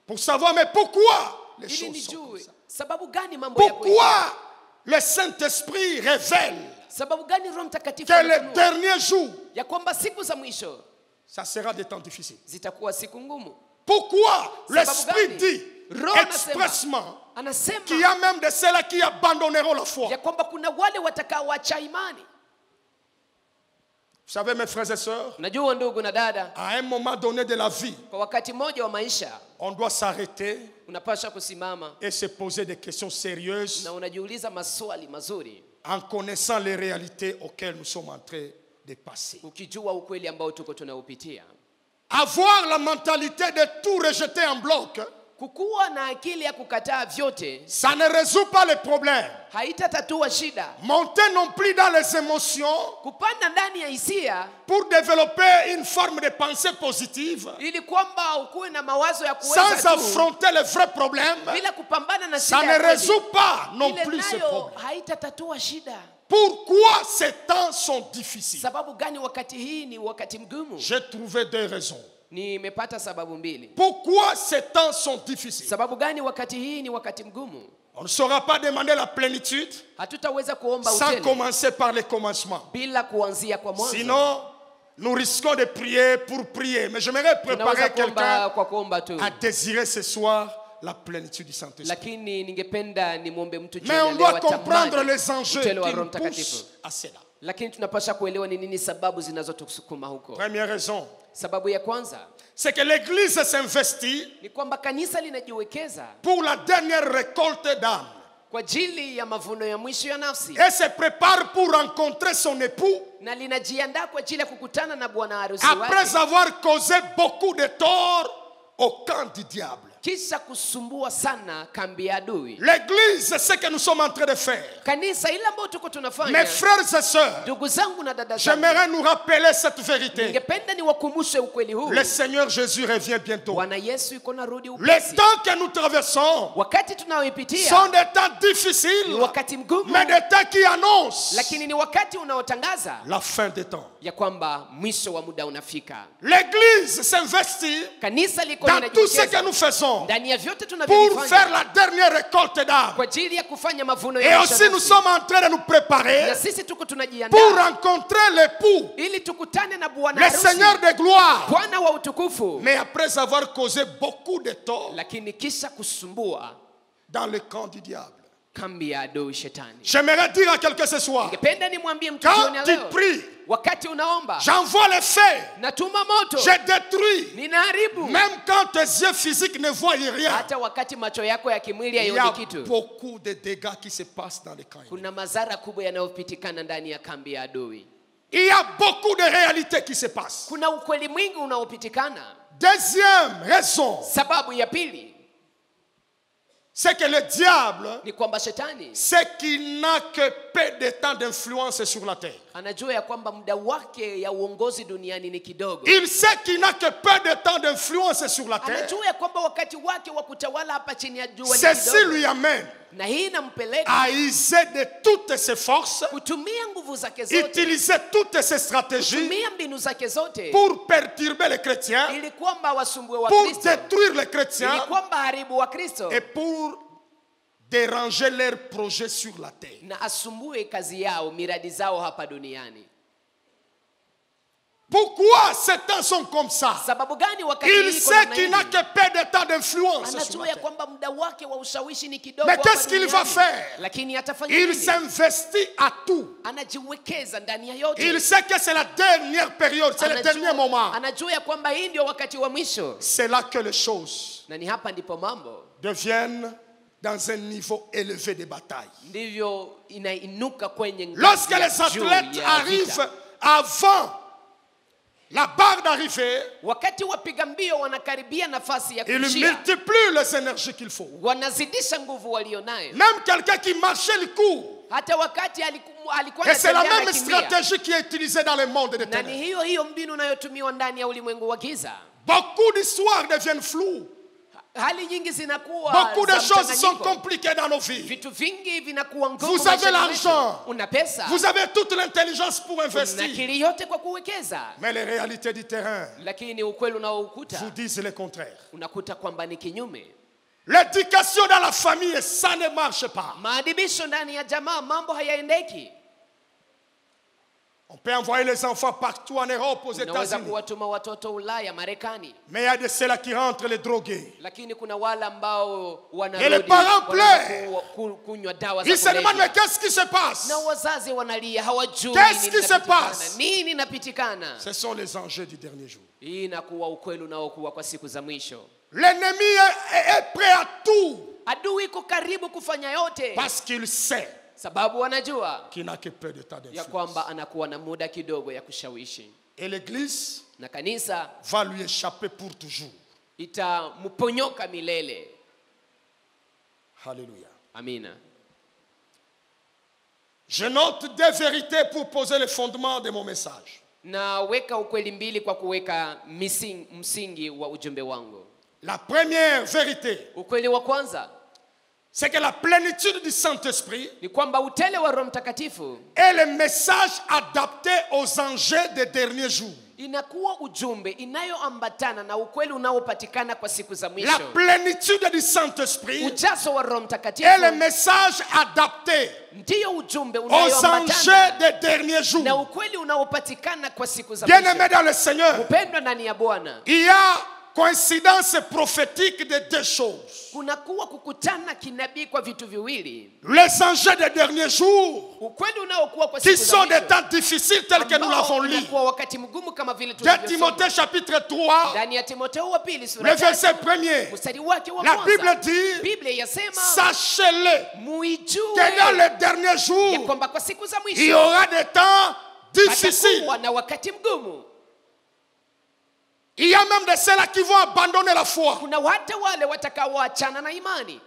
pour savoir, mais pourquoi les ili choses sont comme nijue ça? sababu gani mambo yako hivi. Pourquoi le Saint-Esprit révèle Sababu gani Roho Mtakatifu que les anafunua derniers jours, ya kwamba siku za mwisho ça sera des temps difficiles? zitakuwa siku ngumu. Pourquoi Sababu l'Esprit gani? dit Roho expressement anasema qu'il y a même de ceux-là qui abandonneront la foi? ya kwamba kuna wale watakaoacha imani. Vous savez, mes frères et sœurs, Najua ndugu na dada, à un moment donné de la vie, kwa wakati mmoja wa maisha on doit s'arrêter unapaswa kusimama et se poser des questions sérieuses na unajiuliza maswali mazuri, en connaissant les réalités auxquelles nous sommes en train de passer. ukijua ukweli ambao tuko tunaupitia. Avoir la mentalité de tout rejeter en bloc, Kukuwa na akili ya kukataa vyote ça ne résout pas les problèmes. haitatatua shida. Monter non plus dans les émotions Kupanda ndani ya hisia pour développer une forme de pensée positive ili kwamba ukuwe na mawazo ya sans kuweza tu affronter les vrais problèmes, bila kupambana na ça shida ne ya kweli, résout pas non ile plus ces nayo problèmes. haitatatua shida. Pourquoi ces temps sont difficiles? Sababu gani wakati hii ni wakati mgumu? J'ai trouvé deux raisons. Nimepata sababu mbili. Pourquoi ces temps sont difficiles? Sababu gani wakati hii ni wakati mgumu? On ne saura pas demander la plénitude Hatutaweza kuomba sans utele commencer par les commencements. bila kuanzia kwa mwanzo. Sinon, nous risquons de prier pour prier. Mais j'aimerais Tunaweza préparer kuomba quelqu'un kwa kuomba tu. à désirer ce soir la plénitude du Saint-Esprit. Lakini ningependa nimwombe mtu Mais on jioni doit leo comprendre atamani les enjeux utele wa qui Roho nous Mtakatifu. poussent à cela. Lakini tunapaswa kuelewa ni nini sababu zinazotusukuma huko. Première raison, Sababu ya kwanza c'est que l'Église s'investit ni kwamba kanisa linajiwekeza pour la dernière récolte d'âmes. kwa ajili ya mavuno ya mwisho ya nafsi, Et se prépare pour rencontrer son époux na linajiandaa kwa ajili ya kukutana na bwana harusi après wake, avoir causé beaucoup de tort au camp du diable. kisha kusumbua sana kambi ya adui. L'Église, c'est ce que nous sommes en train de faire. Kanisa ile ambayo tuko tunafanya, Mes frères et sœurs, ndugu zangu na dada zangu, j'aimerais nous rappeler cette vérité. ningependa niwakumbushe ukweli huu. Le Seigneur Jésus revient bientôt. Bwana Yesu yuko narudi Les upesi. temps que nous traversons Wakati tunaoipitia sont des temps ni difficiles, wakati mgumu, mais des temps qui annoncent lakini ni wakati unaotangaza la fin des temps. ya kwamba mwisho wa muda unafika. L'Église s'investit Kanisa liko dans tout ce que linajiwekeza nous faisons ndani ya vyote pour faire tunavyofanya la dernière récolte d'âmes. kwa ajili ya kufanya mavuno Et ya aussi nous nafsi. sommes en train de nous préparer Na sisi tuko pour tunajiandaa rencontrer l'époux, ili tukutane na bwana le harusi, Seigneur de gloire. Bwana wa utukufu. Mais après avoir causé beaucoup de tort Lakini kisha kusumbua dans le camp du diable. kambi ya adui shetani. J'aimerais dire à quelqu'un ce soir, Ningependa nimwambie mtu quand jioni ya tu leo, pries, wakati unaomba, j'envoie les feux, natuma moto, je détruis. ninaharibu. Même quand tes yeux physiques ne voient rien, Hata wakati macho yako ya kimwili il y a haioni kitu, beaucoup de dégâts qui se passent dans le camp. kuna madhara kubwa yanayopitikana ndani ya kambi ya adui. Il y a beaucoup de réalités qui se passent. Kuna ukweli mwingi unaopitikana. Deuxième raison, Sababu ya pili c'est que le diable ni kwamba shetani sait qu'il n'a que peu de temps d'influence sur la terre. anajua ya kwamba muda wake ya uongozi duniani ni kidogo. Il sait qu'il n'a que peu de temps d'influence sur la terre. Anajua ya kwamba wakati wake wa kutawala hapa chini ya jua ni Ceci kidogo. lui amène Na hii inampeleka à user de toutes ses forces, kutumia nguvu zake zote, utiliser toutes ses stratégies kutumia mbinu zake zote pour perturber les chrétiens, ili kwamba wasumbue wa pour Kristo, détruire les ili chrétiens kwamba haribu wa Kristo et pour déranger leurs projets sur la terre. na asumbue kazi yao, miradi zao hapa duniani. Pourquoi ces temps sont comme ça? Sababu gani wakati Il hii iko sait namna qu'il hii? n'a que peu de temps d'influence sur Anajua la ya terre. kwamba muda wake wa ushawishi ni kidogo Mais hapa qu'est-ce qu'il va duniani. faire? Lakini atafanya Il nini? s'investit à tout. Anajiwekeza ndani ya yote. Il sait que c'est la dernière période, c'est le dernier moment. Anajua ya kwamba hii ndio wakati wa mwisho, C'est là que les choses na ni hapa ndipo mambo deviennent dans un niveau élevé de bataille. ndivyo inainuka kwenye ngazi Lorsque ya les juu athlètes ya arrivent vita. avant la barre d'arrivée, Wakati wapiga mbio wanakaribia nafasi ya ils kuishia, multiplient les énergies qu'il faut. wanazidisha nguvu walionayo. Même quelqu'un qui marchait le coup. Hata wakati alikuwa Et c'est la anatembea même anakimbia. stratégie qui est utilisée dans le monde des Na ni ténèbres. hiyo hiyo mbinu inayotumiwa ndani ya ulimwengu wa giza. Beaucoup d'histoires deviennent floues. Hali nyingi zinakuwa Beaucoup de za choses sont mchanganyiko. compliquées dans nos vies. Vitu vingi vinakuwa ngumu. Vous avez maishani l'argent. mwetu. Una pesa. Vous avez toute l'intelligence pour Una investir. akili yote kwa kuwekeza. Mais les réalités du terrain Lakini ukweli unaoukuta vous disent le contraire. unakuta kwamba ni kinyume. L'éducation dans la famille, ça ne marche pas. Maadibisho ndani ya jamaa, mambo hayaendeki. On peut envoyer les enfants partout en Europe, aux Unaweza États-Unis. kuwatuma watoto Ulaya, Marekani, Mais il y a de ceux-là qui rentrent les drogués. lakini kuna wale ambao Et les wanarudi parents pleurent. kunywa dawa za Ils se demandent, mais kulevya. qu'est-ce qui se passe? Na wazazi wanalia, hawajui Qu'est-ce nini qui se inapitikana. passe? Nini inapitikana. Ce sont les enjeux du dernier jour. Hii inakuwa ukweli unaokuwa kwa siku za mwisho. L'ennemi est prêt à tout Adui iko karibu kufanya yote, parce qu'il sait sababu wanajua qu'il n'a que peu de temps ya d'influence. kwamba anakuwa na muda kidogo ya kushawishi, Et l'Église na kanisa va lui échapper pour toujours. itamponyoka milele. Alléluia. Amina. Je note deux vérités pour poser le fondement de mon message. Naweka ukweli mbili kwa kuweka msingi wa ujumbe wangu. La première vérité, Ukweli wa kwanza c'est que la plénitude du Saint-Esprit ni kwamba utele wa Roho Mtakatifu est le message adapté aux enjeux des derniers jours. inakuwa ujumbe inayoambatana na ukweli unaopatikana kwa siku za La mwisho. plénitude du Saint-Esprit Ujazo wa Roho est le Mtakatifu message adapté ndiyo ujumbe aux enjeux unayoambatana des derniers na jours. ukweli unaopatikana kwa siku za Bien-aimés mwisho. dans le Seigneur, Upendwa ndani ya Bwana, il y a coïncidence prophétique de deux choses. Kunakuwa kukutana kinabii kwa vitu viwili. Les enjeux des derniers jours, Ukweli unaokuwa kwa qui siku za sont des mwisho, temps difficiles tels que nous l'avons lu. unakuwa wakati mgumu kama vile 2 tulivyosoma. Timothée chapitre 3, Ndani ya Timotheo wa pili sura le verset ya 1er. mstari wake wa La kwanza. Bible dit, Biblia yasema sachez-le, muijue que dans les derniers ya jours, kwamba kwa siku za il y mwisho aura des temps difficiles. patakuwa na wakati mgumu. Il y a même de ceux-là qui vont abandonner la foi. Kuna hata wale watakaoachana na imani.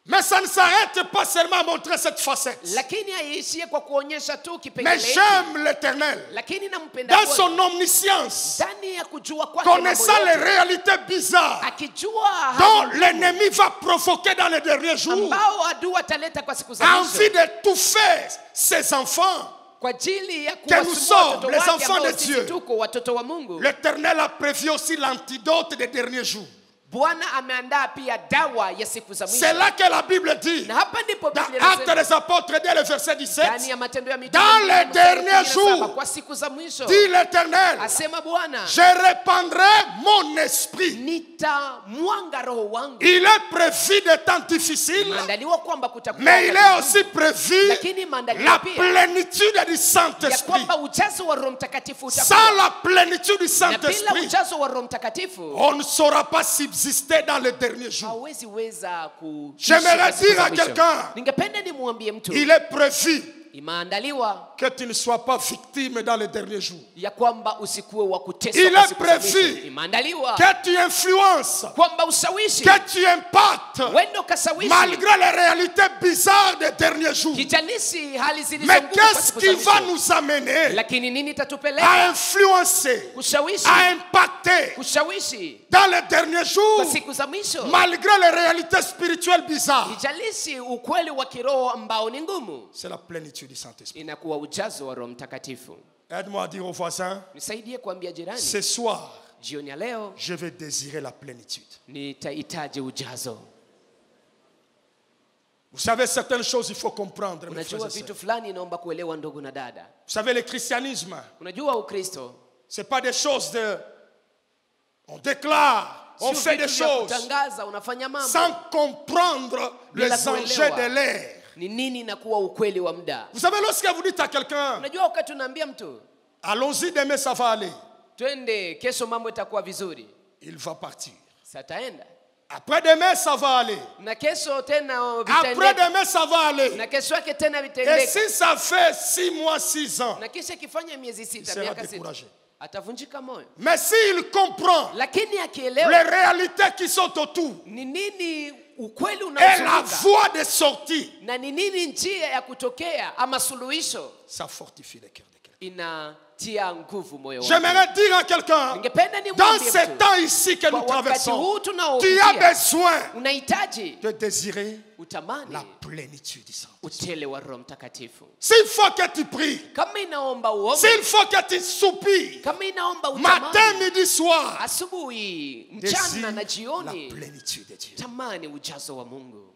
Mais ça ne s'arrête pas seulement à montrer cette facette. Lakini haiishie kwa kuonyesha tu Mais kipengele hiki. j'aime l'Éternel. Lakini nampenda Dans Bwana. son omniscience, Ndani ya kujua kwake mambo connaissant les yote, réalités bizarres akijua dont hali l'ennemi va provoquer dans les derniers jours, ambao adui ataleta kwa siku za envie mwisho d'étouffer ses enfants. kwa ajili ya Que nous kuwasumbua sommes watoto les wake enfants ambao de sisi Dieu. tuko watoto wa Mungu. L'Éternel a prévu aussi l'antidote des derniers jours. Bwana ameandaa pia dawa ya siku za mwisho. C'est là que la Bible dit, Na hapa ndipo dans Biblia Actes inasema des Apôtres, dès le verset 17, ndani ya Matendo ya Mitume dans mbili les mstari derniers 17, jours, kwa siku za mwisho dit l'Éternel, asema Bwana, je répandrai mon esprit. nitamwanga roho wangu. Il est prévu des temps difficiles, Imeandaliwa kwamba kutakuwa mais il wakati est aussi prévu lakini imeandaliwa la pia plénitude du ya Saint-Esprit. kwamba ujazo wa Roho Mtakatifu utakuwa. Sans la plénitude du Na bila Saint-Esprit, ujazo wa Roho Mtakatifu on ne saura pas subsister dans les derniers jours. hawezi weza kuishi J'aimerais kwa siku dire za à mwisho. quelqu'un, Ningependa nimwambie mtu il est prévu imeandaliwa que tu ne sois pas victime dans les derniers jours. ya kwamba usikuwe wa kuteswa Il kwa est siku za prévu mwisho. Imeandaliwa que tu influences, kwamba usawishi que tu impactes, wendo kasawishi malgré les réalités bizarres des derniers jours. kijalisi hali Mais zilizongumu kwa qu'est-ce siku qui za va mwisho. nous amener Lakini nini à tatupeleka influencer, kushawishi à impacter kushawishi dans les derniers jours, kwa siku za mwisho malgré les réalités spirituelles bizarres? kijalisi ukweli wa kiroho ambao ni ngumu C'est la plénitude du Saint-Esprit. inakuwa ujazo wa Roho Mtakatifu. Aide-moi à dire aux voisins, Nisaidie kuambia jirani, ce soir, jioni ya leo je vais désirer la plénitude. nitahitaji ujazo. Vous savez, certaines choses, il faut comprendre, mes frères Unajua et sœurs. vitu fulani naomba kuelewa ndugu na dada. Vous savez, le christianisme, Unajua Ukristo c'est pas des choses de... On déclare, on sio fait des vitu vya choses kutangaza, unafanya mambo sans comprendre les Bila enjeux kuelewa. de l'air. ni nini na kuwa ukweli wa muda. Vous savez, lorsque vous dites à quelqu'un, Unajua wakati unaambia mtu allons-y, demain ça va aller, twende kesho mambo itakuwa vizuri, il va partir. sataenda Après-demain, ça va aller. na kesho tena vitaendeka, Après-demain, ça va aller. na kesho yake tena Et vitaendeka, si ça fait 6 mois, 6 ans, na kisha kifanya miezi il sita, sera miaka sita, découragé. atavunjika moyo. Mais s'il comprend Lakini les akielewa réalités qui sont autour ni nini ukweli et la unaozunguka voie de sortie, na ni nini njia ya kutokea ama suluhisho, ça fortifie le cœur de quelqu'un. inatia nguvu moyo wako. J'aimerais dire à quelqu'un, Ningependa dans nimwambie ces mtu, temps ici que nous kwa wakati traversons, huu tu as tunaopitia besoin unahitaji de désirer utamani la plénitude du Saint. utele wa Roho Mtakatifu. S'il faut que tu pries, Kama inaomba uombe, s'il faut que tu soupires, kama inaomba matin, utamani midi, soir, asubuhi, désire mchana na la jioni, plénitude de Dieu. tamani ujazo wa Mungu.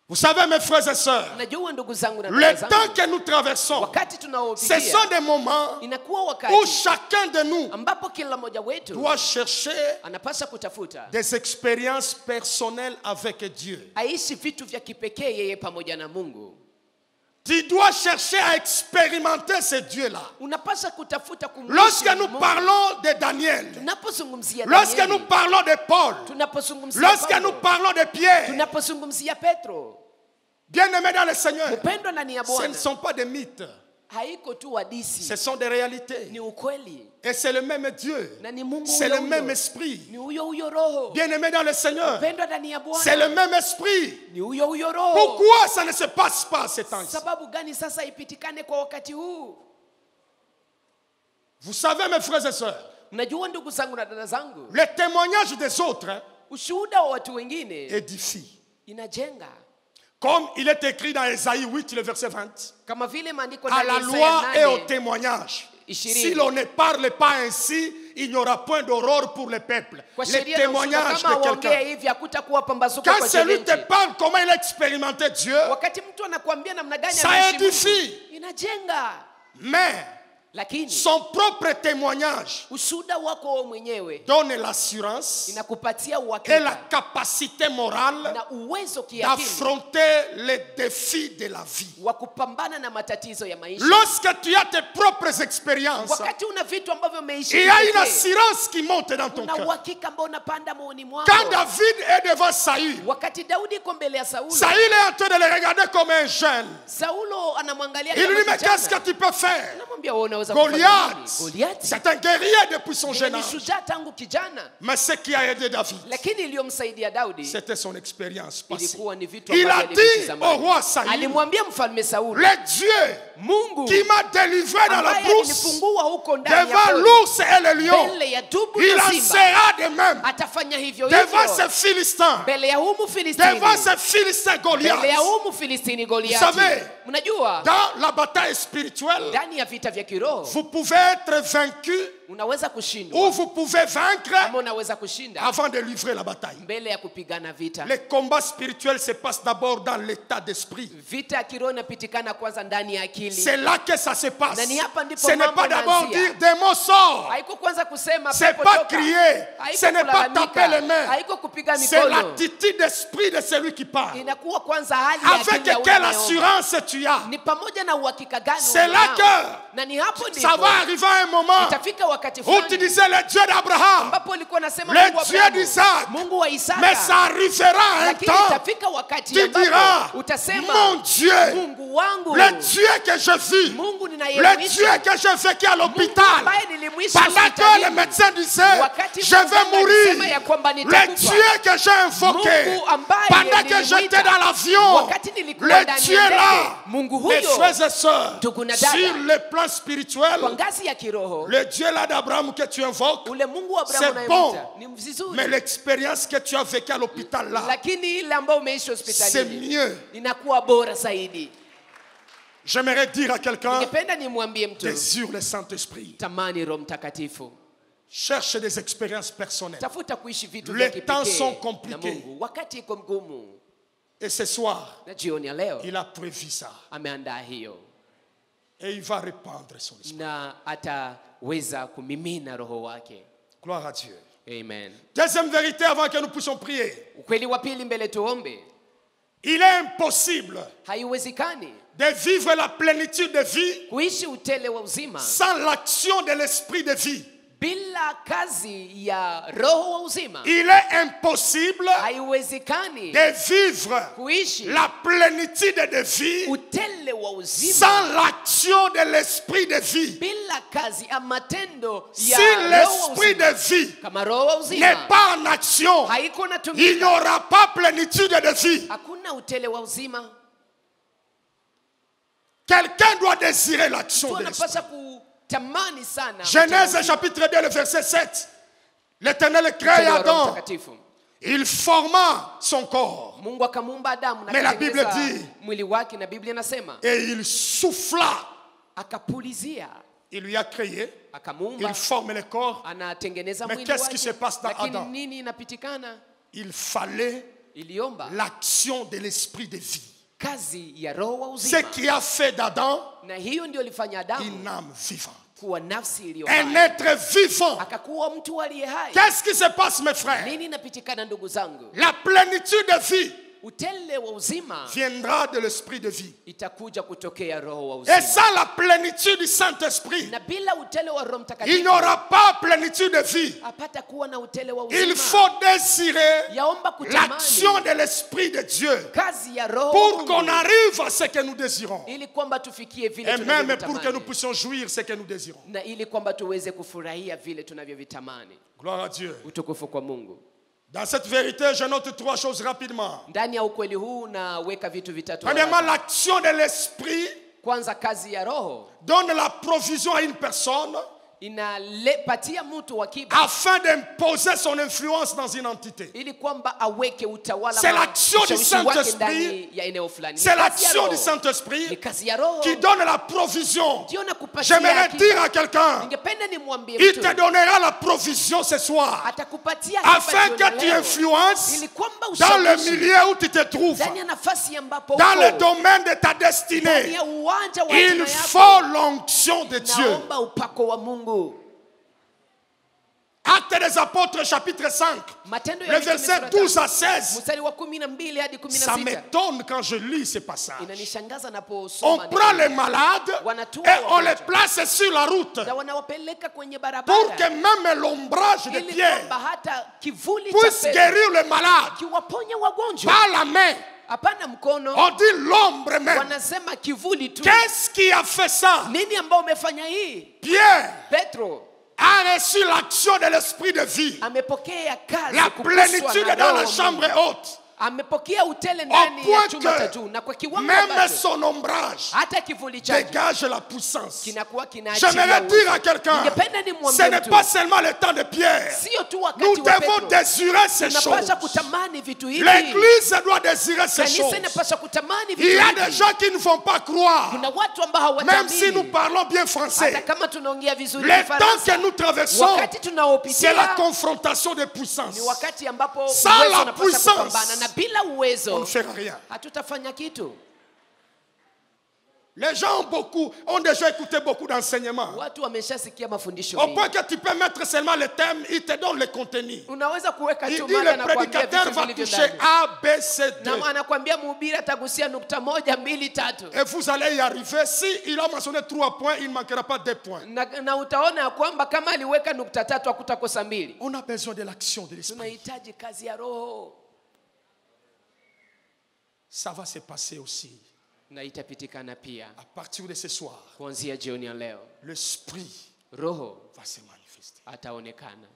Vous savez, mes frères et sœurs, Najua ndugu zangu na le dada temps zangu, que nous traversons, wakati ce tunaopitia sont des moments inakuwa où wakati chacun de nous ambapo kila mmoja wetu doit chercher anapaswa kutafuta des expériences personnelles avec Dieu. aishi vitu vya kipekee yeye pamoja na Mungu. Tu dois chercher à expérimenter ce Dieu-là. Unapaswa kutafuta kumwishi Lorsque nous Mungu. parlons de Daniel, Tunapozungumzia lorsque Danieli, nous parlons de Paul, tunapozungumzia lorsque Paulo, nous parlons de Pierre, tunapozungumzia Petro, bien-aimés dans le Seigneur, mpendwa ndani ya ce ne Bwana, sont pas des mythes, haiko tu hadithi, ce sont des réalités. ni ukweli Et c'est le même Dieu, na ni Mungu c'est huyo le même huyo. esprit. Ni huyo huyo Roho, Bien-aimés dans le Seigneur, mpendwa ndani ya c'est le Bwana, même esprit. ni huyo huyo Roho. Pourquoi ça ne se passe pas à ce temps-ci? Sababu gani sasa ipitikane kwa wakati huu? Vous savez, mes frères et sœurs, Mnajua ndugu zangu na dada zangu, le témoignage des autres ushuhuda wa watu wengine édifie. inajenga, Comme il est écrit dans Ésaïe 8, le verset 20. kama vile maandiko À ndani la ya loi Isaya et au 8, témoignage. 20. Si l'on ne parle pas ainsi, il n'y aura point d'aurore pour le peuple. kwa Le sheria na ushuhuda, témoignage kama de waongea quelqu'un. hivi hakutakuwa pambazuko Quand kwa celui sheria te nchi. parle comment il a expérimenté Dieu, Wakati mtu anakuambia namna gani Ça ameishi édifie. Mungu, inajenga. mais lakini son propre témoignage ushuhuda wako wewe mwenyewe donne l'assurance inakupatia et la uhakika capacité morale na uwezo kiakili d'affronter les défis de la vie. wa kupambana na matatizo ya maisha. Lorsque tu as tes propres expériences, Wakati una vitu ambavyo umeishi, il y a une assurance qui monte dans ton una cœur. uhakika ambao unapanda moyoni mwako. Quand David est devant Saül, Wakati Daudi iko mbele ya Saulo, Saül est en train de le regarder comme un jeune. Saulo anamwangalia Il lui kama dit, mais qu'est-ce que kijana. tu peux faire? Anamwambia wewe unaweza kufanya nini? Goliath, Goliath c'est un guerrier depuis son jeune ni âge. shujaa tangu kijana, Mais ce qui a aidé David, lakini iliyomsaidia Daudi c'était son expérience passée. ilikuwa ni vitu Il a ambavyo alivishi dit zamani. au roi Saül, Alimwambia mfalme Saulo, le Dieu Mungu qui m'a délivré dans la ambaye brousse, alinifungua huko ndani ya devant pori, l'ours et le lion, mbele ya dubu il na en simba, sera de même atafanya hivyo devant hivyo ces Philistins, mbele ya humu Filistini, devant ces Philistins Goliath. mbele ya humu Filistini Goliati. Vous savez, Mnajua dans la bataille spirituelle, ndani ya vita vya kiroho vous pouvez être vaincu unaweza kushindwa ou vous pouvez vaincre ama unaweza kushinda avant de livrer la bataille. mbele ya kupigana vita. Les combats spirituels se passent d'abord dans l'état d'esprit. Vita ya kiroho inapitikana kwanza ndani ya akili. C'est là que ça se passe. Na ni hapa ndipo Ce n'est mambo pas d'abord yanaanzia. dire des mots sorts. Haiko kwanza kusema C'est pepo pas toka. crier. Haiko Ce n'est pas kulalamika. taper les mains. Haiko kupiga C'est mikono. l'attitude d'esprit de celui qui parle. Inakuwa kwanza hali ya Avec akili ya quelle unayeomba. assurance tu as. Ni pamoja na uhakika gani C'est là unao. que Na ni hapo ça ndipo va arriver à un moment itafika wakati où tu fulani disais le Dieu d'Abraham, ambapo ulikuwa unasema le Mungu wa Dieu Abrahamu, d'Isaac. Mungu wa Isaka. Mais ça arrivera à un Lakini temps, itafika wakati tu ambapo diras, utasema mon Dieu, Mungu wangu, le Dieu que je vis, Mungu le ninayemwishi, Dieu que j'ai vécu à Mungu l'hôpital, ambaye nilimwishi pendant que les hospitalini, médecins disaient, wakati je vais mganga alisema ya mourir, kwamba le nitakufa, Dieu que j'ai invoqué, Mungu ambaye pendant que nilimwita, j'étais dans l'avion, wakati nilikuwa le ndani Dieu ya ndege, là, Mungu mes huyo frères et sœurs, ndugu na dada, sur le plan spirituel, kwa ngazi ya kiroho, le Dieu là d'Abraham que tu invoques, ule Mungu wa Abrahamu c'est bon, unayemwita ni vizuri, mais l'expérience que tu as vécue à l'hôpital là, lakini ile ambayo umeishi c'est hospitalini mieux. inakuwa bora zaidi. J'aimerais dire à quelqu'un, Ningependa nimwambie mtu, désire le Saint-Esprit. tamani Roho Mtakatifu, Cherche des expériences personnelles. tafuta kuishi vitu Les vya temps sont kipekee na compliqués. Mungu. Wakati iko mgumu, Et ce soir, na jioni ya leo il a prévu ça. ameandaa hiyo, Et il va répandre son esprit. na ataweza kumimina roho wake. Gloire à Dieu. Amen. Deuxième vérité avant que nous puissions prier. Ukweli wa pili mbele tuombe, Il est impossible haiwezekani de vivre la plénitude de vie kuishi utele wa uzima sans l'action de l'esprit de vie. bila kazi ya roho wa uzima. Il est impossible Haiwezekani de vivre kuishi la plénitude de vie utele wa uzima sans l'action de l'esprit de vie. bila kazi ya matendo Si ya roho wa l'esprit uzima. de vie Kama roho wa n'est uzima pas en action, haiko il natumika, n'y aura pas plénitude de vie. hakuna utele wa uzima. Quelqu'un doit désirer l'action Tu de l'esprit. anapaswa kutamani sana Genèse utele chapitre 2, le verset 7. L'Éternel wa crée Roho Adam. Mtakatifu. Il forma son corps Mungu akamuumba Adamu na Mais la kutengeneza Bible dit- mwili wake, na Biblia inasema et il souffla. akapulizia, Il lui a créé. akamuumba, Il forme le corps. anatengeneza Mais mwili qu'est-ce qui se wake. passe dans Lakini Adam? nini inapitikana? Il fallait Iliomba l'action de l'esprit de vie. kazi ya roho wa Ce uzima, qui a fait d'Adam na hiyo ndio ilifanya Adamu une âme vivante. kuwa nafsi iliyo Un hai, être vivant. akakuwa mtu aliye hai. Qu'est-ce qui se passe, mes frères? Nini inapitikana ndugu zangu? La plénitude de vie Utele wa uzima viendra de l'esprit de vie. itakuja kutokea roho wa Et uzima, sans la plénitude du Saint-Esprit, na bila utele wa Roho il Mtakatifu n'y aura pas plénitude de vie. apata kuwa na utele wa Il uzima. faut désirer Yaomba l'action kutamani de l'Esprit de Dieu kazi ya roho wa pour Mungu, qu'on arrive à ce que nous désirons. ili kwamba tufikie vile Et même pour que nous tunavyovitamani, puissions jouir ce que nous désirons. na ili kwamba tuweze kufurahia vile tunavyovitamani. Gloire à Dieu. Utukufu kwa Mungu. Dans cette vérité, je note trois choses rapidement. Ndani ya ukweli huu naweka vitu vitatu. Premièrement, haraka. l'action de l'Esprit Kwanza, kazi ya roho donne la provision à une personne inalepatia mtu akiba afin d'imposer son influence dans une entité. ili kwamba aweke utawala C'est l'action du ushawishi wake Saint-Esprit. ndani ya eneo fulani. C'est l'action du Saint-Esprit Ni kazi ya Roho qui donne la provision. ndio nakupatia J'aimerais akiba. dire à quelqu'un, Ningependa nimwambie il mtu te donnera la provision ce soir atakupatia akiba afin jioni que tu leo, influences ili kwamba dans le ushawishi milieu où tu te trouves, ndani ya nafasi ambapo dans le uko, domaine de ta ndani destinée. ya uwanja wa Il hatima faut yako. l'onction de Dieu. Naomba upako wa Mungu. Actes des Apôtres chapitre 5, Matendo ya le Mitume verset sura 12 à tano, 16. mstari wa 12 hadi Ça 16. m'étonne quand je lis ces passages. Inanishangaza On naposoma prend neno. les malades Wanatua et on les wagonjwa. place sur la route Na wanawapeleka kwenye pour barabara que même l'ombrage de ili pierre kwamba hata kivuli puisse cha pepo guérir le malade kiwaponya wagonjwa. par la main. Hapana mkono, On dit l'ombre même. wanasema kivuli tu. Qu'est-ce qui a fait ça? Nini ambao umefanya hii? Pierre Petro a reçu l'action de l'esprit de vie. amepokea kazi La kuguswa plénitude na est dans Roho la wa chambre Mungu. haute. Amepokea utele Au ndani ya point chumba cha que juu na kwa kiwango même ambacho son ombrage hata kivuli chake dégage la puissance. kinakuwa kinaachilia J'aimerais uwezo. dire à quelqu'un, Ningependa ce nimwambie n'est mtu, pas seulement le temps de Pierre. sio tu wakati Nous wa devons Petro. désirer ces choses. Tunapaswa kutamani vitu hivi. L'Église doit désirer ces Kanisa choses. inapaswa kutamani Il vitu y a hivi. des gens qui ne vont pas croire, Kuna watu ambao même si nous hawataamini. parlons bien français. Hata kama tunaongea vizuri Le temps Kifaransa. que nous traversons, Wakati c'est tunaopitia la confrontation des puissances. ni wakati ambapo Sans uwezo la unapaswa puissance, kupambana na bila On ne uwezo fera rien. hatutafanya kitu. Les gens ont déjà écouté beaucoup d'enseignements. Watu wameshasikia mafundisho Au mengi. point que tu peux mettre seulement le thème, il te donne le contenu. Unaweza kuweka Il tu dit mada le na kuambia prédicateur vitu va vilivyo toucher ndani. A, B, C, D. Na anakuambia mhubiri atagusia nukta 1, 2, 3. Et vous allez y arriver. Si il a mentionné 3 points, il ne manquera pas 2 points. Na utaona ya kwamba kama aliweka nukta 3 hakutakosa 2. On a besoin de l'action de l'esprit. Tunahitaji kazi ya Roho. Ça va se passer aussi. Na itapitikana pia À partir de ce soir, kuanzia jioni ya leo. l'esprit Roho va se manifester. ataonekana.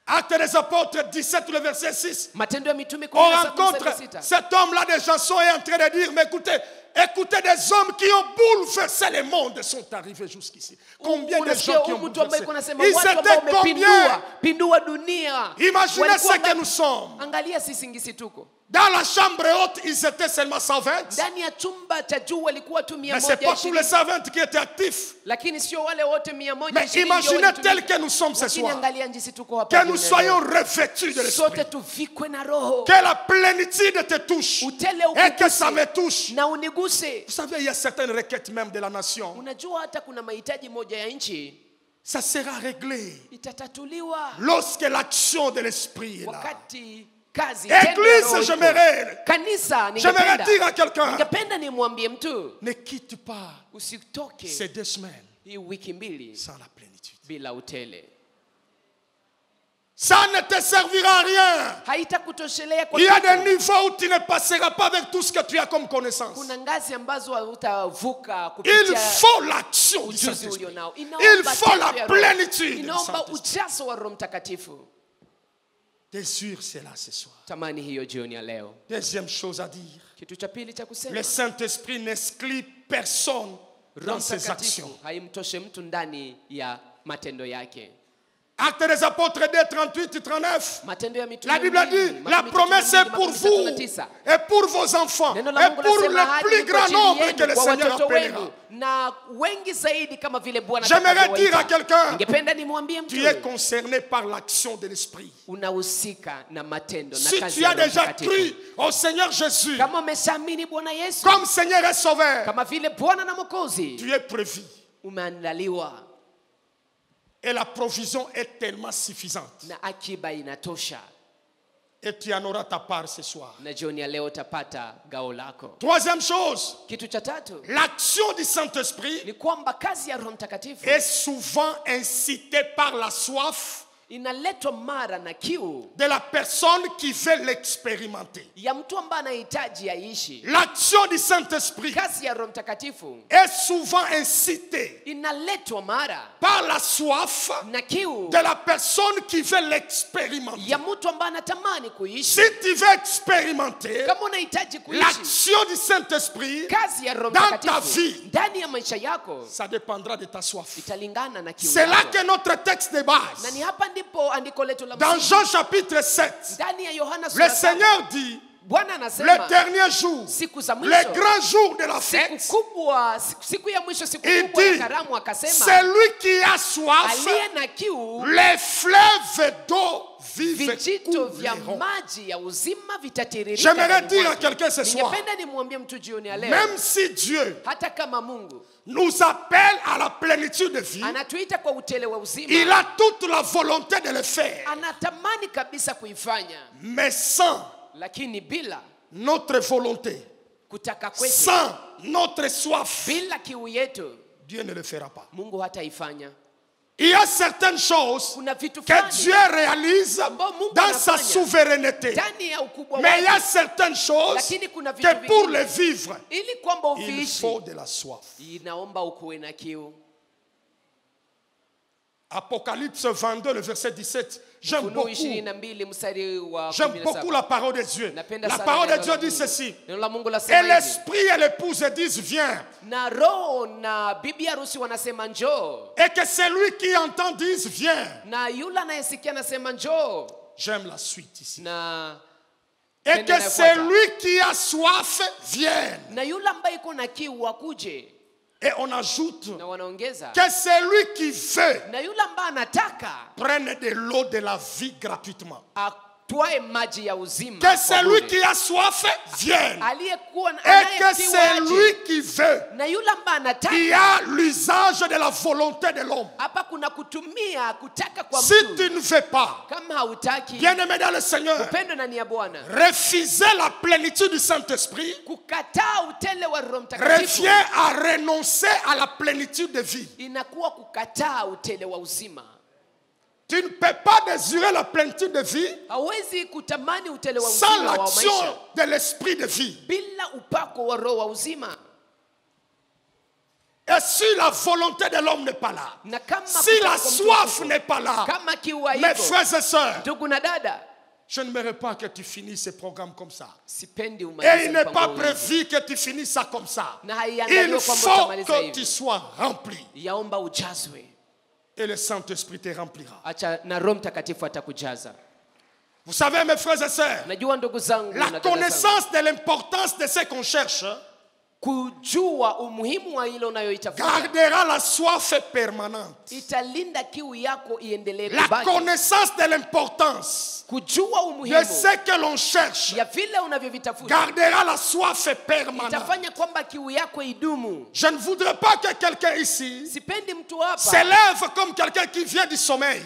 Actes des Apôtres 17, le verset 6. Matendo ya Mitume On 17 rencontre mstari 6. cet homme-là de Janson est en train de dire, mais écoutez des hommes qui ont bouleversé le monde sont arrivés jusqu'ici. Combien de gens qui ont Mtu ambaye bouleversé? kunasema Ils watu ambao étaient combien? wamepindua dunia. Imaginez Walikuwa ce que nous sommes. Angalia sisi ngisi tuko. Dans la chambre haute, ils étaient seulement 120. Ndani ya chumba cha juu walikuwa tu Mais ce n'est pas tous les 120. 120 qui étaient actifs. Lakini sio wale wote 120. Mais imaginez tel que nous sommes ce Lakini soir. angalia jinsi tuko hapa. Que nous duniani. soyons revêtus de l'esprit. Sote tuvikwe na Roho. Que la plénitude te touche. Utele Et que ukuguse ça me touche. na uniguse. Vous savez, il y a certaines requêtes même de la nation. Unajua hata kuna mahitaji moja ya nchi Ça sera réglé itatatuliwa lorsque l'action de l'esprit est là. wakati kazi tendo ya Église, Roho iko. j'aimerais Kanisa dire ningependa à quelqu'un, ningependa nimwambie mtu ne quitte pas usitoke ces 2 semaines hii wiki mbili sans la plénitude. bila utele. Ça ne te servira à rien. Haitakutoshelea kwa Il y a kitu. des niveaux où tu ne passeras pas avec tout ce que tu as comme connaissance. Kuna ngazi ambazo utavuka Il kupitia faut l'action du ujuzi Saint-Esprit. ulionao. Il Inaomba faut tendo la ya Roho. plénitude du Inaomba Saint-Esprit. ujazo wa Roho Mtakatifu. Désire cela ce soir. Tamani hiyo jioni ya leo. Deuxième chose à dire. Kitu cha pili cha kusema, Le Saint-Esprit n'exclut personne Roho dans ses Mtakatifu actions. haimtoshe mtu ndani ya matendo yake. Actes des Apôtres 2, 38 et 39. Matendo ya Mitume La Bible a dit, 2, la makumi promesse tatu na est pour mbili, vous makumi tatu na tisa. et pour vos enfants Neno la et Mungu pour lasema le ahadi plus iko grand chini nombre yenu que le kwa Seigneur watoto appellera. wenu na wengi zaidi kama vile Bwana J'aimerais atakavyowaita. dire à quelqu'un, Ningependa nimwambie mtu, tu es concerné par l'action de l'Esprit. unahusika na matendo na Si kazi tu ya as Roho déjà Mtakatifu. cru au Seigneur Jésus Kama umeshaamini Bwana Yesu comme Seigneur et Sauveur, kama vile Bwana na Mwokozi, tu es prévu. umeandaliwa Et la provision est tellement suffisante. na akiba inatosha, Et tu en auras ta part ce soir. na jioni ya leo utapata gao lako. Troisième chose, Kitu cha tatu l'action du Saint-Esprit ni kwamba kazi ya Roho Mtakatifu est souvent incitée par la soif inaletwa mara na kiu de la personne qui veut l'expérimenter. ya mtu ambaye anahitaji aishi. L'action du Saint-Esprit Kazi ya Roho Mtakatifu est souvent incitée inaletwa mara par la soif na kiu de la personne qui veut l'expérimenter. ya mtu ambaye anatamani kuishi. Si tu veux expérimenter Kama unahitaji kuishi l'action du Saint-Esprit, kazi ya Roho dans ta Mtakatifu vie, ndani ya maisha yako, ça dépendra de ta soif. italingana na kiu C'est là yako. que notre texte de Na base, ni hapa ndipo andiko letu la dans msingi. Jean chapitre 7, Ndani ya Yohana le sura saba, Seigneur dit, Bwana le anasema dernier jour, siku za le mwisho, grand jour de la siku fête, kubwa, siku ya mwisho, siku il kubwa ya dit, karamu, akasema celui qui a soif, aliye na kiu, les fleuves d'eau vive vijito vya couleront. maji ya uzima vitatiririka. J'aimerais ndani dire à mwake. quelqu'un ce soir, Ningependa nimwambie mtu jioni ya leo, même si Dieu hata kama Mungu nous appelle à la plénitude de vie, anatuita kwa utele wa uzima, il a toute la volonté de le faire, anatamani kabisa kuifanya, mais sans lakini bila notre volonté, kutaka kwetu, sans notre soif, bila kiu yetu, Dieu ne le fera pas. Mungu hataifanya. Il y a certaines choses Kuna vitu que fulani Dieu réalise ambao Mungu dans sa anafanya souveraineté. ndani ya ukubwa Mais il y a wake, certaines choses lakini kuna vitu que pour vingine, les vivre, ili kwamba il uviishi faut de la soif. inaomba ukuwe na kiu. Apocalypse 22, le verset 17. J'aime Ufunuo beaucoup. 22 mstari wa J'aime 17. beaucoup la parole de Dieu. Napenda La sana parole de neno Dieu la dit Mungu. ceci. Neno la Mungu Et lasema hivi, l'esprit et l'épouse disent viens. na roho na bibi harusi wanasema njoo, Et que celui qui entend dise viens. na yule anayesikia anasema njoo, J'aime la suite ici. na Et que celui qui a soif vienne. na yule ambaye iko na kiu akuje, Et on ajoute na wanaongeza que celui qui veut na yule ambaye anataka prenne de l'eau de la vie gratuitement. atwae maji ya uzima Que kwa celui bure. qui a soif vienne. Aliyekuwa Et que anayekiu aje, celui qui veut, na yule ambaye il y anataka. a l'usage de la volonté de l'homme. Hapa kuna kutumia kutaka kwa Si mtu. tu ne veux pas, Kama hautaki, bien-aimé dans le Seigneur, upendo na nia Bwana, refuser la plénitude du Saint-Esprit kukataa utele wa Roho Mtakatifu revient à renoncer à la plénitude de vie. inakuwa kukataa utele wa uzima. Tu ne peux pas désirer la plénitude de vie Hawezi kutamani utele wa sans uzima wa l'action maisha de l'esprit de vie. bila upako wa Roho wa uzima. Et si la volonté de l'homme n'est pas là, Na kama si kutaka la kwa mtu soif huko, n'est pas là, kama kiu mes haiko, frères et sœurs, ndugu na dada, je n'aimerais pas que tu finisses ce programme comme ça. sipendi Et umalize il n'est pas mpango hivi. prévu que tu finisses ça comme ça. Na haiandaliwi Il kwamba faut utamaliza que hivi. tu sois rempli. Yaomba ujazwe. Et le Saint-Esprit te remplira. Acha na Roho Mtakatifu atakujaza. Vous savez, mes frères et sœurs, Najua ndugu zangu la na dada zangu, connaissance de l'importance de ce qu'on cherche kujua umuhimu wa ile unayoitafuta gardera la soif permanente. italinda kiu yako iendelee La kubaki. connaissance de l'importance Kujua de umuhimu ce que l'on cherche ya vile unavyovitafuta gardera la soif permanente. itafanya kwamba kiu yako idumu. Je ne voudrais pas que quelqu'un ici Sipendi mtu hapa s'élève comme quelqu'un qui vient du sommeil.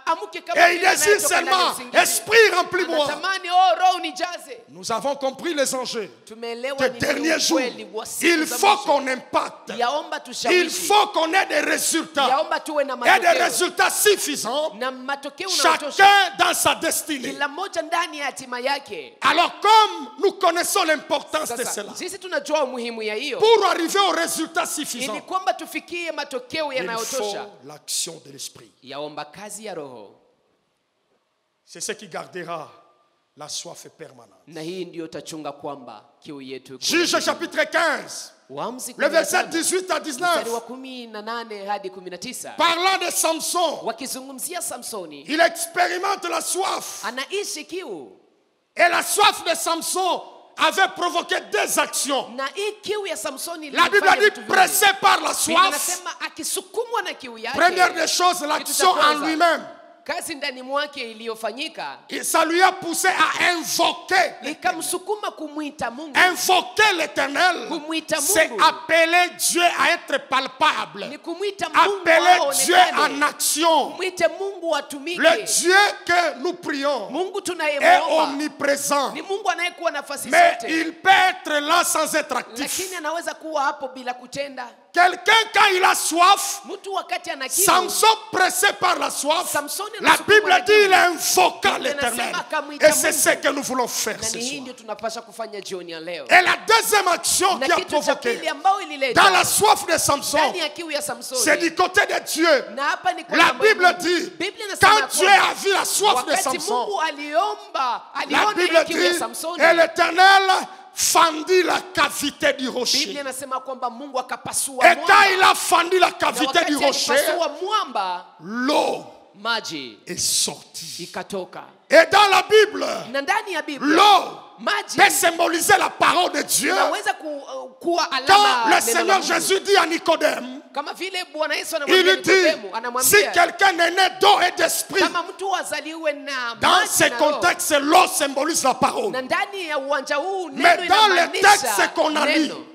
amuke kama Et il vile désire anayetoka ndani ya seulement, usingizi. Esprit, remplis-moi. Anatamani, oh Roho unijaze. Nous avons compris les enjeux. Tumeelewa Des nini derniers jours, ukweli wa siku il za faut mwisho. qu'on impacte. Yaomba Il tushawishi. faut qu'on ait des résultats. Yaomba tuwe na Et des matokeo. résultats suffisants, Na matokeo unayotosha. chacun dans sa destinée. Kila mmoja ndani ya hatima yake. Alors comme nous connaissons l'importance de Sasa cela, sisi tunajua umuhimu ya hiyo, pour arriver aux résultats suffisants, ili kwamba tufikie matokeo il yanayotosha, faut l'action de l'Esprit. yaomba kazi ya Roho, C'est ce qui gardera la soif permanente. na hii ndio tachunga kwamba kiu yetu. Juge chapitre 15, Waamuzi le verset 15, 18 à mstari wa 19, 18 hadi 19, parlant de Samson, wakizungumzia Samsoni, il expérimente la soif. anaishi kiu, Et la soif de Samson avait provoqué deux actions. na hii kiu ya Samsoni La Bible ilifanya dit vitu viwili. pressé par la Biblia soif. inasema akisukumwa na kiu yake, Première des choses, l'action en lui-même. kazi ndani mwake iliyofanyika Et ça lui a poussé à invoquer. ikamsukuma kumwita Mungu. Invoquer l'éternel, Kumwita c'est Mungu. appeler Dieu à être palpable. Ni kumwita Mungu Appeler Dieu en aonekane. action. Mwite Mungu atumike. Le Dieu que nous prions Mungu est tunayemwomba omniprésent. ni Mungu anayekuwa nafasi Mais zote, il peut être là sans être actif. lakini anaweza kuwa hapo bila kutenda. Quelqu'un, quand il a soif, Mtu wakati ana kiu, Samson pressé par la soif, Samsoni la anasukumwa Bible na dit kiu. il invoqua Biblia l'Éternel. inasema akamwita Et c'est Mungu. ce que nous voulons faire Na ce ni hii soir. ndio tunapaswa kufanya jioni ya leo. Et la deuxième action Na qui a kitu cha pili provoqué ambao ilileta dans la soif de Samson, ndani ya kiu ya Samsoni, c'est du côté de Dieu. na hapa ni kwa La mambo ya Bible Mungu. dit, Biblia inasema quand Dieu kwamba a vu la soif de wakati Samson, Mungu aliomba, la aliona Bible hii kiu ya dit, Samsoni, et l'Éternel fendit la cavité du Biblia rocher. inasema kwamba Mungu akapasua Et quand il mwamba. a fendu la Na cavité wakati du rocher, alipasua mwamba, l'eau maji est sortie. ikatoka. Et dans la Bible, Na ndani ya Biblia l'eau maji peut symboliser la parole de Dieu. inaweza kuwa Quand alama le neno la Seigneur Mungu. Jésus dit à Nicodème, Kama vile Bwana Yesu il anamwambia lui dit, Nikodemu, si anamwambia quelqu'un est né d'eau et d'esprit, kama mtu azaliwe na dans maji ce na roho. contexte, l'eau symbolise la parole. Na ndani ya uwanja huu Mais neno dans le inamaanisha texte qu'on a lu, neno.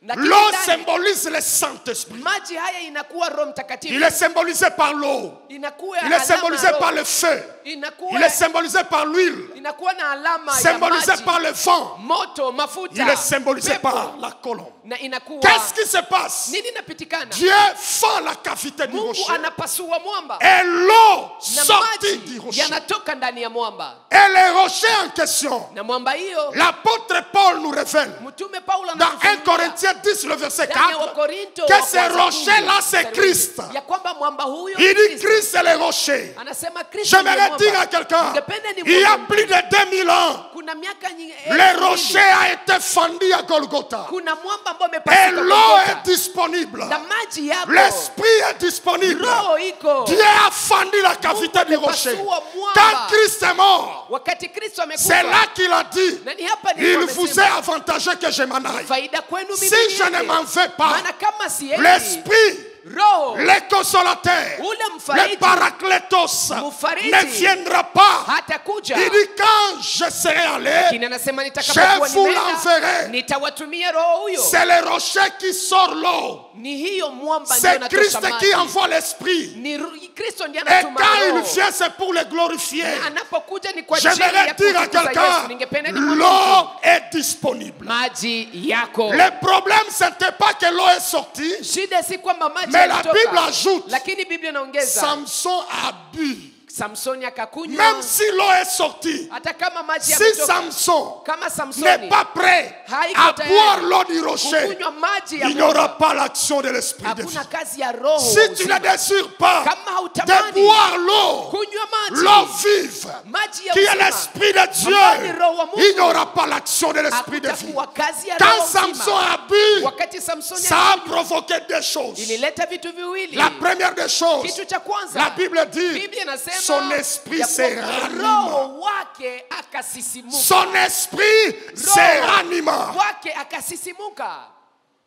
Lakini l'eau ndani, symbolise le Saint-Esprit. maji haya inakuwa Roho Mtakatifu. Il est symbolisé par l'eau. Inakuwa Il est alama symbolisé ya roho. par le feu. Inakuwa, Il est symbolisé par l'huile. inakuwa na alama ya Symbolisé maji, par le vent. moto, mafuta, Il est symbolisé pepo. par la colombe. Na inakuwa Qu'est-ce qui se passe? nini inapitikana? Dieu fend la cavité du Mungu rocher anapasua mwamba et l'eau na sortit du maji rocher. yanatoka ndani ya mwamba, Et les rochers en question, na mwamba hiyo l'apôtre Paul nous révèle mtume Paulo dans 1 anatufunulia Corinthiens 10, le verset ndani ya 4, Wakorinto que wa ce kwanza rocher-là, 10, c'est Christ. ya kwamba mwamba huyo Il ni dit Kristo. Christ c'est le rocher. Anasema Kristo ndiye J'aimerais mwamba. dire à quelqu'un, Ningependa il y a nimwambie plus de 2000 ans, kuna miaka le rocher a été fendu à Golgotha. kuna mwamba ambao Et umepasuka l'eau Golgotha. est disponible. Na maji yako, L'esprit est disponible. roho iko. Dieu a fendu la cavité du rocher. amepasua mwamba. Quand Christ est mort, Wakati Kristo c'est amekufa, là qu'il a dit, na ni hapa ndipo il amesema, vous est avantageux que je m'en aille. faida kwenu Si mimi je ne niende. m'en vais pas, Maana kama siendi, l'esprit, roho le consolateur, ule le mfariji paraclétos Mfariji. ne viendra pas. hatakuja. Il dit quand je serai allé, Lakini anasema nitakapokuwa je vous nimeenda, l'enverrai. nitawatumia roho huyo. C'est le rocher qui sort l'eau. Ni hiyo mwamba ndio C'est anatosha Christ qui maji. envoie l'esprit. Ni Kristo ndiye Et anatuma quand il roho. vient, c'est pour le glorifier. Na anapokuja ni kwa ajili J'aimerais ya dire à kutukuza Yesu. quelqu'un, Ningependa nimwambie l'eau est disponible. maji yako. Le problème, ce n'était pas que l'eau est sortie. Shida si kwamba maji Mais la yanatoka. Bible ajoute, Lakini Biblia inaongeza Samson a bu. Samsoni akakunywa. Même si l'eau est sortie, Hata kama maji si yametoka. Samson Kama n'est Samsoni pas prêt haiko à tayari boire l'eau du rocher, kukunywa maji ya il n'y aura mwamba, pas l'action de l'esprit de vie. hakuna kazi ya roho. Si tu ne uzima. désires pas Kama de hautamani boire l'eau, kunywa maji, l'eau vive, maji ya qui est uzima, l'esprit de Dieu, ambayo ni roho wa Mungu, il n'y aura pas l'action de l'esprit de vie. hakutakuwa kazi ya Quand roho uzima. Samson a bu, Wakati Samsoni ça a alikunywa, provoqué deux choses. ilileta vitu viwili. La première des choses, Kitu cha kwanza, la Bible dit, Biblia inasema son esprit ya se kwamba ranima. roho wake akasisimuka. Son esprit se ranima. wake akasisimuka.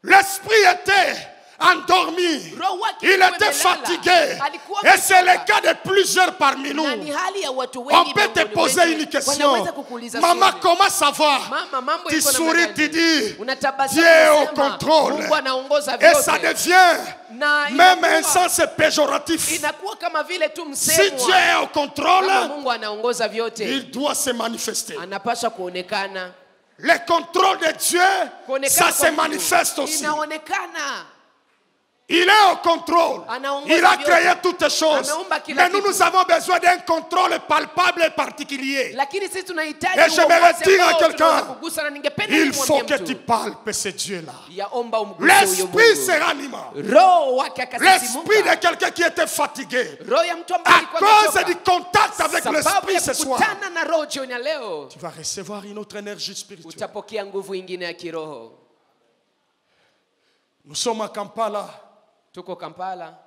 L'esprit était endormi. Roho wake Il alikuwa était amelala. fatigué. Alikuwa Et c'est le amechoka. cas de plusieurs parmi nous. Na ni hali ya watu wengi On peut te miongoni poser mwetu. une question. Wanaweza kukuuliza Maman, swali. comment ça va? Mama, mambo Tu iko namna souris, gani? tu dis, Unatabasamu, Dieu est au unasema, contrôle. Mungu anaongoza Et vyote. ça devient Na même un inakuwa- sens péjoratif. inakuwa kama vile tu Si msemwa. Dieu est au contrôle, Kama Mungu anaongoza vyote, il doit se manifester. anapaswa kuonekana. Le contrôle de Dieu, Kuonekana ça kwa se Mungu manifeste aussi. inaonekana. Il est au contrôle. Anaongoza Il a vyote. créé toutes choses. Ameumba kila Mais nous, kitu. nous avons besoin d'un contrôle palpable et particulier. Lakini sisi tunahitaji Et j'aimerais uongozi dire à ambao quelqu'un, tunaweza kugusa, na ningependa Il nimwambie faut que mtu, tu palpes ce Dieu-là. yaomba umguse huyo L'esprit Mungu. se ranima. Roho wake L'esprit akasisimuka. de quelqu'un qui était fatigué. Roho ya mtu ambaye À alikuwa cause amechoka. du contact avec Sababu l'esprit ya ce soir, kukutana na roho jioni ya leo, tu vas recevoir une autre énergie spirituelle. utapokea nguvu ingine ya kiroho. Nous sommes à Kampala, Tuko Kampala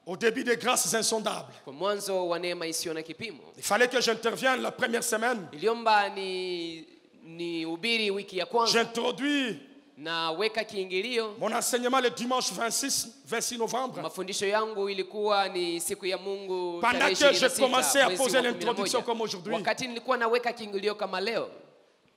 au début des grâces insondables. kwa mwanzo wa neema isiyo na kipimo. Il fallait que j'intervienne la première semaine. Iliomba ni ubiri wiki ya kwanza, J'introduis na weka kiingilio. mon enseignement le dimanche 26 novembre. Mafundisho yangu ilikuwa ni siku ya Mungu Pendant tarehe que je 26 commençais à mwezi poser wa l'introduction 11. comme aujourd'hui, Wakati nilikuwa naweka kiingilio kama leo,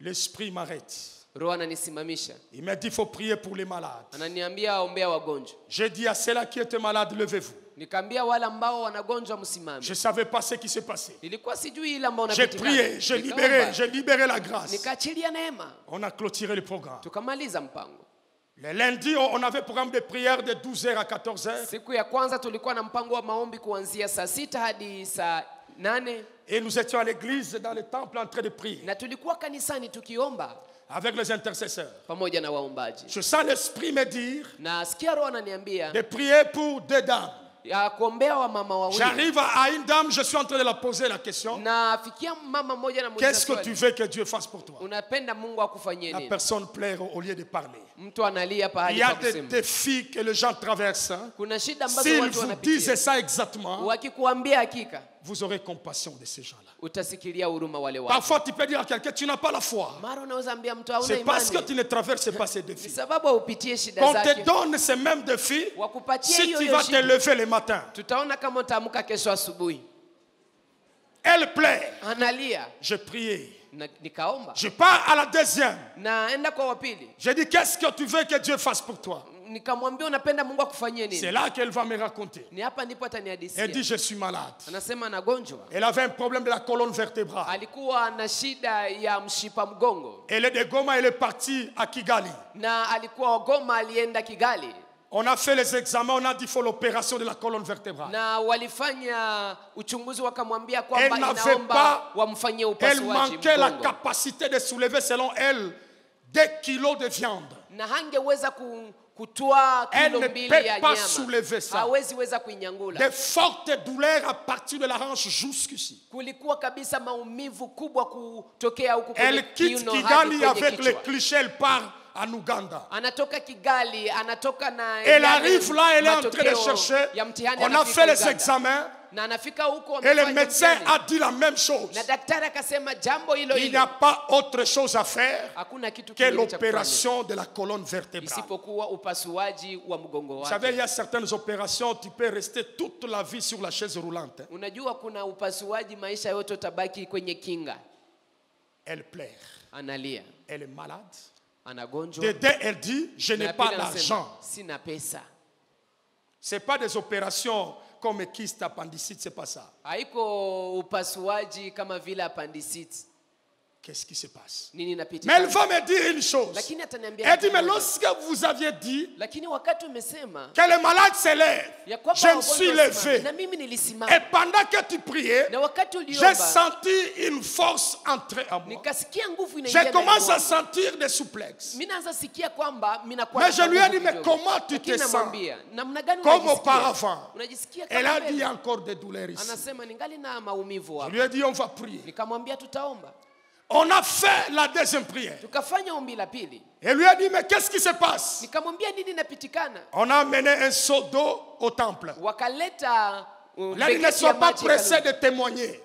l'esprit m'arrête. Roho ananisimamisha, Il m'a dit il faut prier pour les malades. ananiambia ombea wagonjwa. J'ai dit à ceux-là qui étaient malades, levez-vous. Nikaambia wale ambao wanagonjwa msimame. Je ne savais pas ce qui s'est passé. Nilikuwa sijui ile ambao J'ai unapitia. prié, j'ai libéré la grâce. Nikaachilia neema, On a clôturé le programme. tukamaliza mpango. Le lundi, on avait programme de prière de 12h à 14h. Siku ya kwanza tulikuwa na mpango wa maombi kuanzia saa 6 hadi saa 8. Et nous étions à l'église, dans le temple, en train de prier. Na tulikuwa kanisani tukiomba Avec les intercesseurs. pamoja na waombaji. Je sens l'esprit me dire Na sikia Roho ananiambia de prier pour 2 dames. ya kuombea wa mama wawili. J'arrive à une dame, je suis en train de la poser la question. Na afikia mama mmoja na Qu'est-ce que tu veux que Dieu fasse pour toi? unapenda Mungu akufanyie La nini? personne pleure au lieu de parler. Mtu analia Il pahali y a pa des kusema. défis que les gens traversent. Hein. Kuna shida ambazo S'ils watu vous wanapitia. disent ça exactement, Wakikuambia hakika vous aurez compassion de ces gens-là. utasikilia huruma wale watu. Parfois, tu peux dire à quelqu'un, tu n'as pas la foi. Mara unaweza ambia mtu hauna C'est parce que imani. tu ne traverses pas ces Ni défis. sababu haupitie shida Qu'on te zake. donne ces mêmes défis, Wakupatie si hiyo tu hiyo vas te shida. lever le matin. Tutaona kama utaamka kesho asubuhi. Elle pleure. Analia. Je priais. Nikaomba. Je pars à la deuxième. Naenda kwa wapili. Je dis, qu'est-ce que tu veux que Dieu fasse pour toi? Nikamwambia unapenda Mungu akufanyie C'est nini? là qu'elle va me raconter. Ni hapa ndipo Elle atanihadithia. dit, je suis malade. Anasema anagonjwa. Elle avait un problème de la colonne vertébrale. Alikuwa na shida ya mshipa mgongo. Elle est de Goma, elle est partie à Kigali. Na alikuwa Goma, alienda Kigali. On a fait les examens, on a dit qu'il faut l'opération de la colonne vertébrale. Na walifanya uchunguzi wakamwambia kwamba Elle n'avait inaomba pas, wamfanyie elle upasuaji manquait la mgongo. capacité de soulever selon elle 2 kilos de viande. Na hangeweza kutoa Elle kilo ne 2 peut ya pas nyama. soulever ça. Hawezi weza kuinyangula. Des fortes douleurs à partir de la hanche jusqu'ici. Kulikuwa kabisa maumivu kubwa kutokea huku Elle kwenye quitte kiuno hadi Kigali kwenye avec les kichwa. clichés, elle part en Ouganda. Anatoka Kigali, anatoka na Elle yale arrive là, elle est en train de matokeo chercher. ya mtihani, On a anafika fait les Uganda. examens Na anafika huko et le wamefanya médecin mtihani. a dit la même chose. Na daktari akasema jambo hilo Il n'y a hilo. pas autre chose à faire Hakuna kitu que kingine cha kufanya l'opération de la colonne vertébrale. isipokuwa upasuaji wa mgongo Vous savez, il y wake. a certaines opérations, tu peux rester toute la vie sur la chaise roulante. Unajua kuna upasuaji maisha yote utabaki kwenye kinga. Elle pleure, Analia, elle est malade. anagonjwa. De deux, elle dit, je Na n'ai pas pili anasema, d'argent. sina pesa. Ce n'est pas des opérations comme kyste, appendicite, ce n'est pas ça. Haiko upasuaji kama vile appendicite. Qu'est-ce qui se passe? Nini inapitika? Mais elle va me dire une chose. Lakini ataniambia Elle dit, kitu mais moja. lorsque vous aviez dit Lakini wakati umesema que les malades se lèvent, ya kwamba je me wagonjwa suis wasimame, levé. na mimi nilisimama. Et pendant que tu priais, Na wakati j'ai uliomba senti une force entrer en moi. nikasikia nguvu inaingia Je ndani commence à mwangu. sentir des souplexes. Mimi naanza sikia kwamba mimi nakuwa Mais je lui ai nguvu dit, mais kidogo. comment tu Lakini te sens? namwambia, namna gani Comme unajisikia? auparavant. Unajisikia Elle kama a dit, il y a mbele? encore des douleurs ici. Anasema ningali na maumivu Je hapa. lui ai dit, on va prier. Nikamwambia tutaomba. On a fait la deuxième prière. Tukafanya ombi la pili. Elle lui a dit, mais qu'est-ce qui se passe? Nikamwambia nini inapitikana? On a amené un seau d'eau au temple. Wakaleta Elle a dit, ne sois pas pressé de témoigner.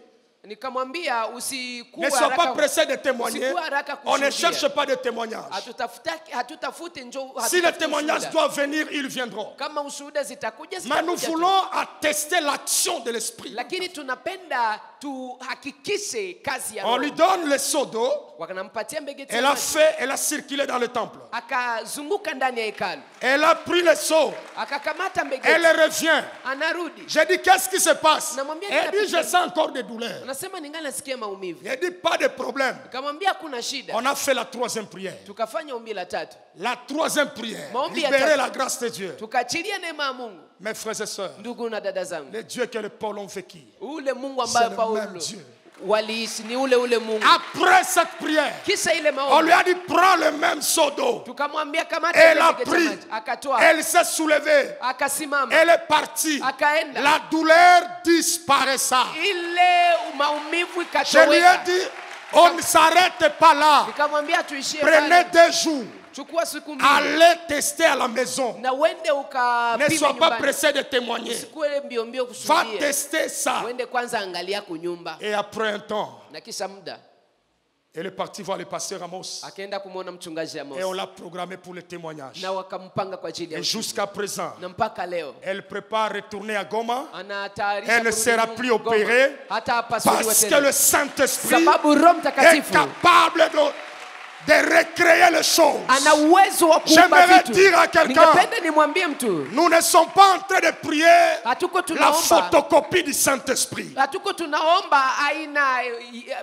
Nikamwambia Ne usikuwa sois pas pressé de témoigner. usikuwa haraka On ne kushuhudia. cherche pas de témoignage. Hatutafute njoo Si les hatutafute témoignages ushuhuda. doivent venir, ils viendront. Kama ushuhuda zitakuja Mais nous zitakuja tu. voulons attester l'action de l'esprit. Lakini tunapenda tuhakikishe kazi ya On lui Roho. donne le seau d'eau. Wanampatia mbegeti ya Elle a maji. fait, elle a circulé dans le temple. Akazunguka ndani ya hekalu. Elle a pris le seau. Akakamata mbegeti. Elle revient. Anarudi. J'ai dit, qu'est-ce qui se passe? Namwambia Elle dit, je kinapita. sens encore des douleurs. Anasema ningali nasikia maumivu. J'ai dit, pas de problème. Nikamwambia hakuna shida. On a fait la troisième prière. Tukafanya ombi la tatu. La troisième prière. Maombi ya Libérer tatu. la grâce de Dieu. Tukaachilia neema ya Mungu. Mes frères et sœurs, Ndugu na dada zangu. le Dieu que le Paul ont vécu. Ule Mungu C'est ambaye le Paulo même Dieu. waliishi ni ule Mungu. Après cette prière, Kisha ile on lui maombi a dit, prends le même seau d'eau. tukamwambia kamata Elle ile a mbegeti ya pris. maji. Akatoa. Elle s'est soulevée. Akasimama. Elle est partie. Akaenda. La douleur disparaissa. Ile maumivu Je lui ai ikatoweka. dit, on ne s'arrête pas là. Nikamwambia tuishie Prenez pale. 2 jours. Chukua siku mbili. Allez tester à la maison. Na uende Ne ukapime sois pas nyumbani. pressé de témoigner. Usikue mbio mbio Va kushuhudia. tester ça. Uende kwanza angalia kunyumba. Et après un temps, Na kisha muda elle est partie voir le pasteur Amos. akaenda kumwona mchungaji Amos. Et on l'a programmé pour le témoignage. Na wakampanga kwa ajili ya Et jusqu'à présent, na mpaka leo elle prépare retourner à Goma anatayarisha Elle ne kurudi sera Goma. plus opérée Hata hapasuliwe parce que tena. le Saint-Esprit Sababu Roho est Mtakatifu capable de recréer les choses. ana uwezo wa kuumba J'aimerais vitu. dire à quelqu'un, Ningependa nimwambie mtu, nous ne sommes pas en train de prier hatuko la tunaomba, photocopie du Saint-Esprit. hatuko tunaomba aina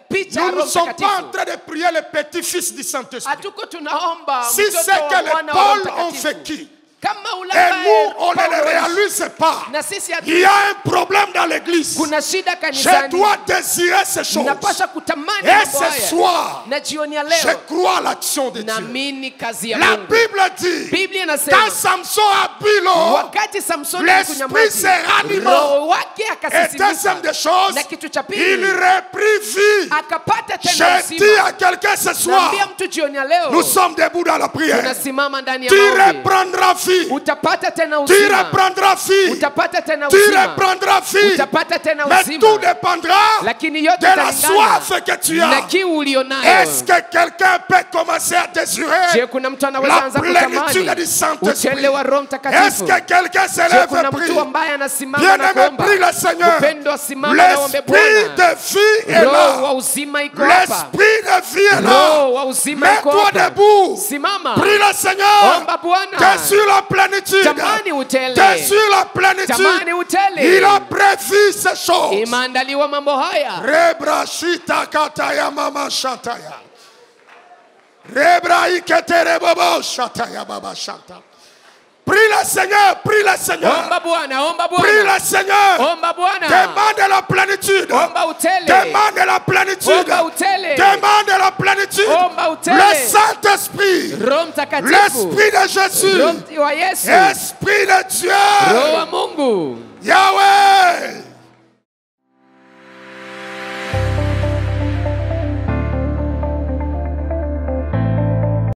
picha ya Nous ne Roho sommes pas en Mtakatifu. train de prier le petit-fils du Saint-Esprit. Hatuko tunaomba Si mtoto c'est wa que les mwana wa Roho Paul ont Mtakatifu. vécu, Kama ule et nous, on ambaye ne le Paulo réalise pas, na sisi il y a un problème dans l'église. kuna shida Je kanisani. dois désirer ces choses. Napasha kutamani Et mambo ce haya. soir, Na jioni ya je leo crois à l'action de Dieu. naamini kazi ya La Mungu. Bible dit, Biblia inasema quand Samson a Bilo, wakati Samsoni l'esprit alikunywa se maji, ranima. roho wake Et deuxième des akasisimka, choses, na kitu cha il pili reprit vie. akapata tena Je dis uzima. à quelqu'un ce soir, Naambia mtu jioni ya leo nous sommes debout dans la prière. tunasimama ndani ya Tu maombi. reprendras vie. Utapata tena Tu uzima. reprendras vie. Utapata tena Tu uzima. reprendras vie. Utapata tena Mais uzima. tout dépendra Lakini yote de la italingana soif que tu na as. kiu ulionayo. Est-ce que quelqu'un peut commencer à désirer Je, kuna mtu anaweza la anza plénitude kutamani du Saint-Esprit? utele wa Roho Est-ce Mtakatifu? que quelqu'un se Je, lève kuna et prie? mtu ambaye anasimama na Bien-aimé, kuomba? prie le Seigneur. Mpendwa, simama na ombe L'esprit Bwana. de vie est Roho là. wa uzima iko hapa. L'esprit de vie est là. Roho wa uzima iko Mets-toi hapa. debout. Simama. Prie le Seigneur. Omba Bwana. T'es sur la plénitude. Tamani utele. T'es sur la plénitude. Tamani utele. Il a prévu ces choses. Imeandaliwa mambo haya. Rebrashita kataya mama shataya. Rebraiketere bobo shataya baba shata. Prie le Seigneur, prie le Seigneur. Omba Bwana, omba Prie Bwana. le Seigneur. Omba Bwana. Demande la plénitude. Omba utele. Demande la plénitude. Omba utele. Demande la plénitude. Omba utele. Le Saint-Esprit. Roho Mtakatifu. L'Esprit de Jésus. Roho wa Yesu. Esprit de Dieu. Roho wa Mungu. Yahweh.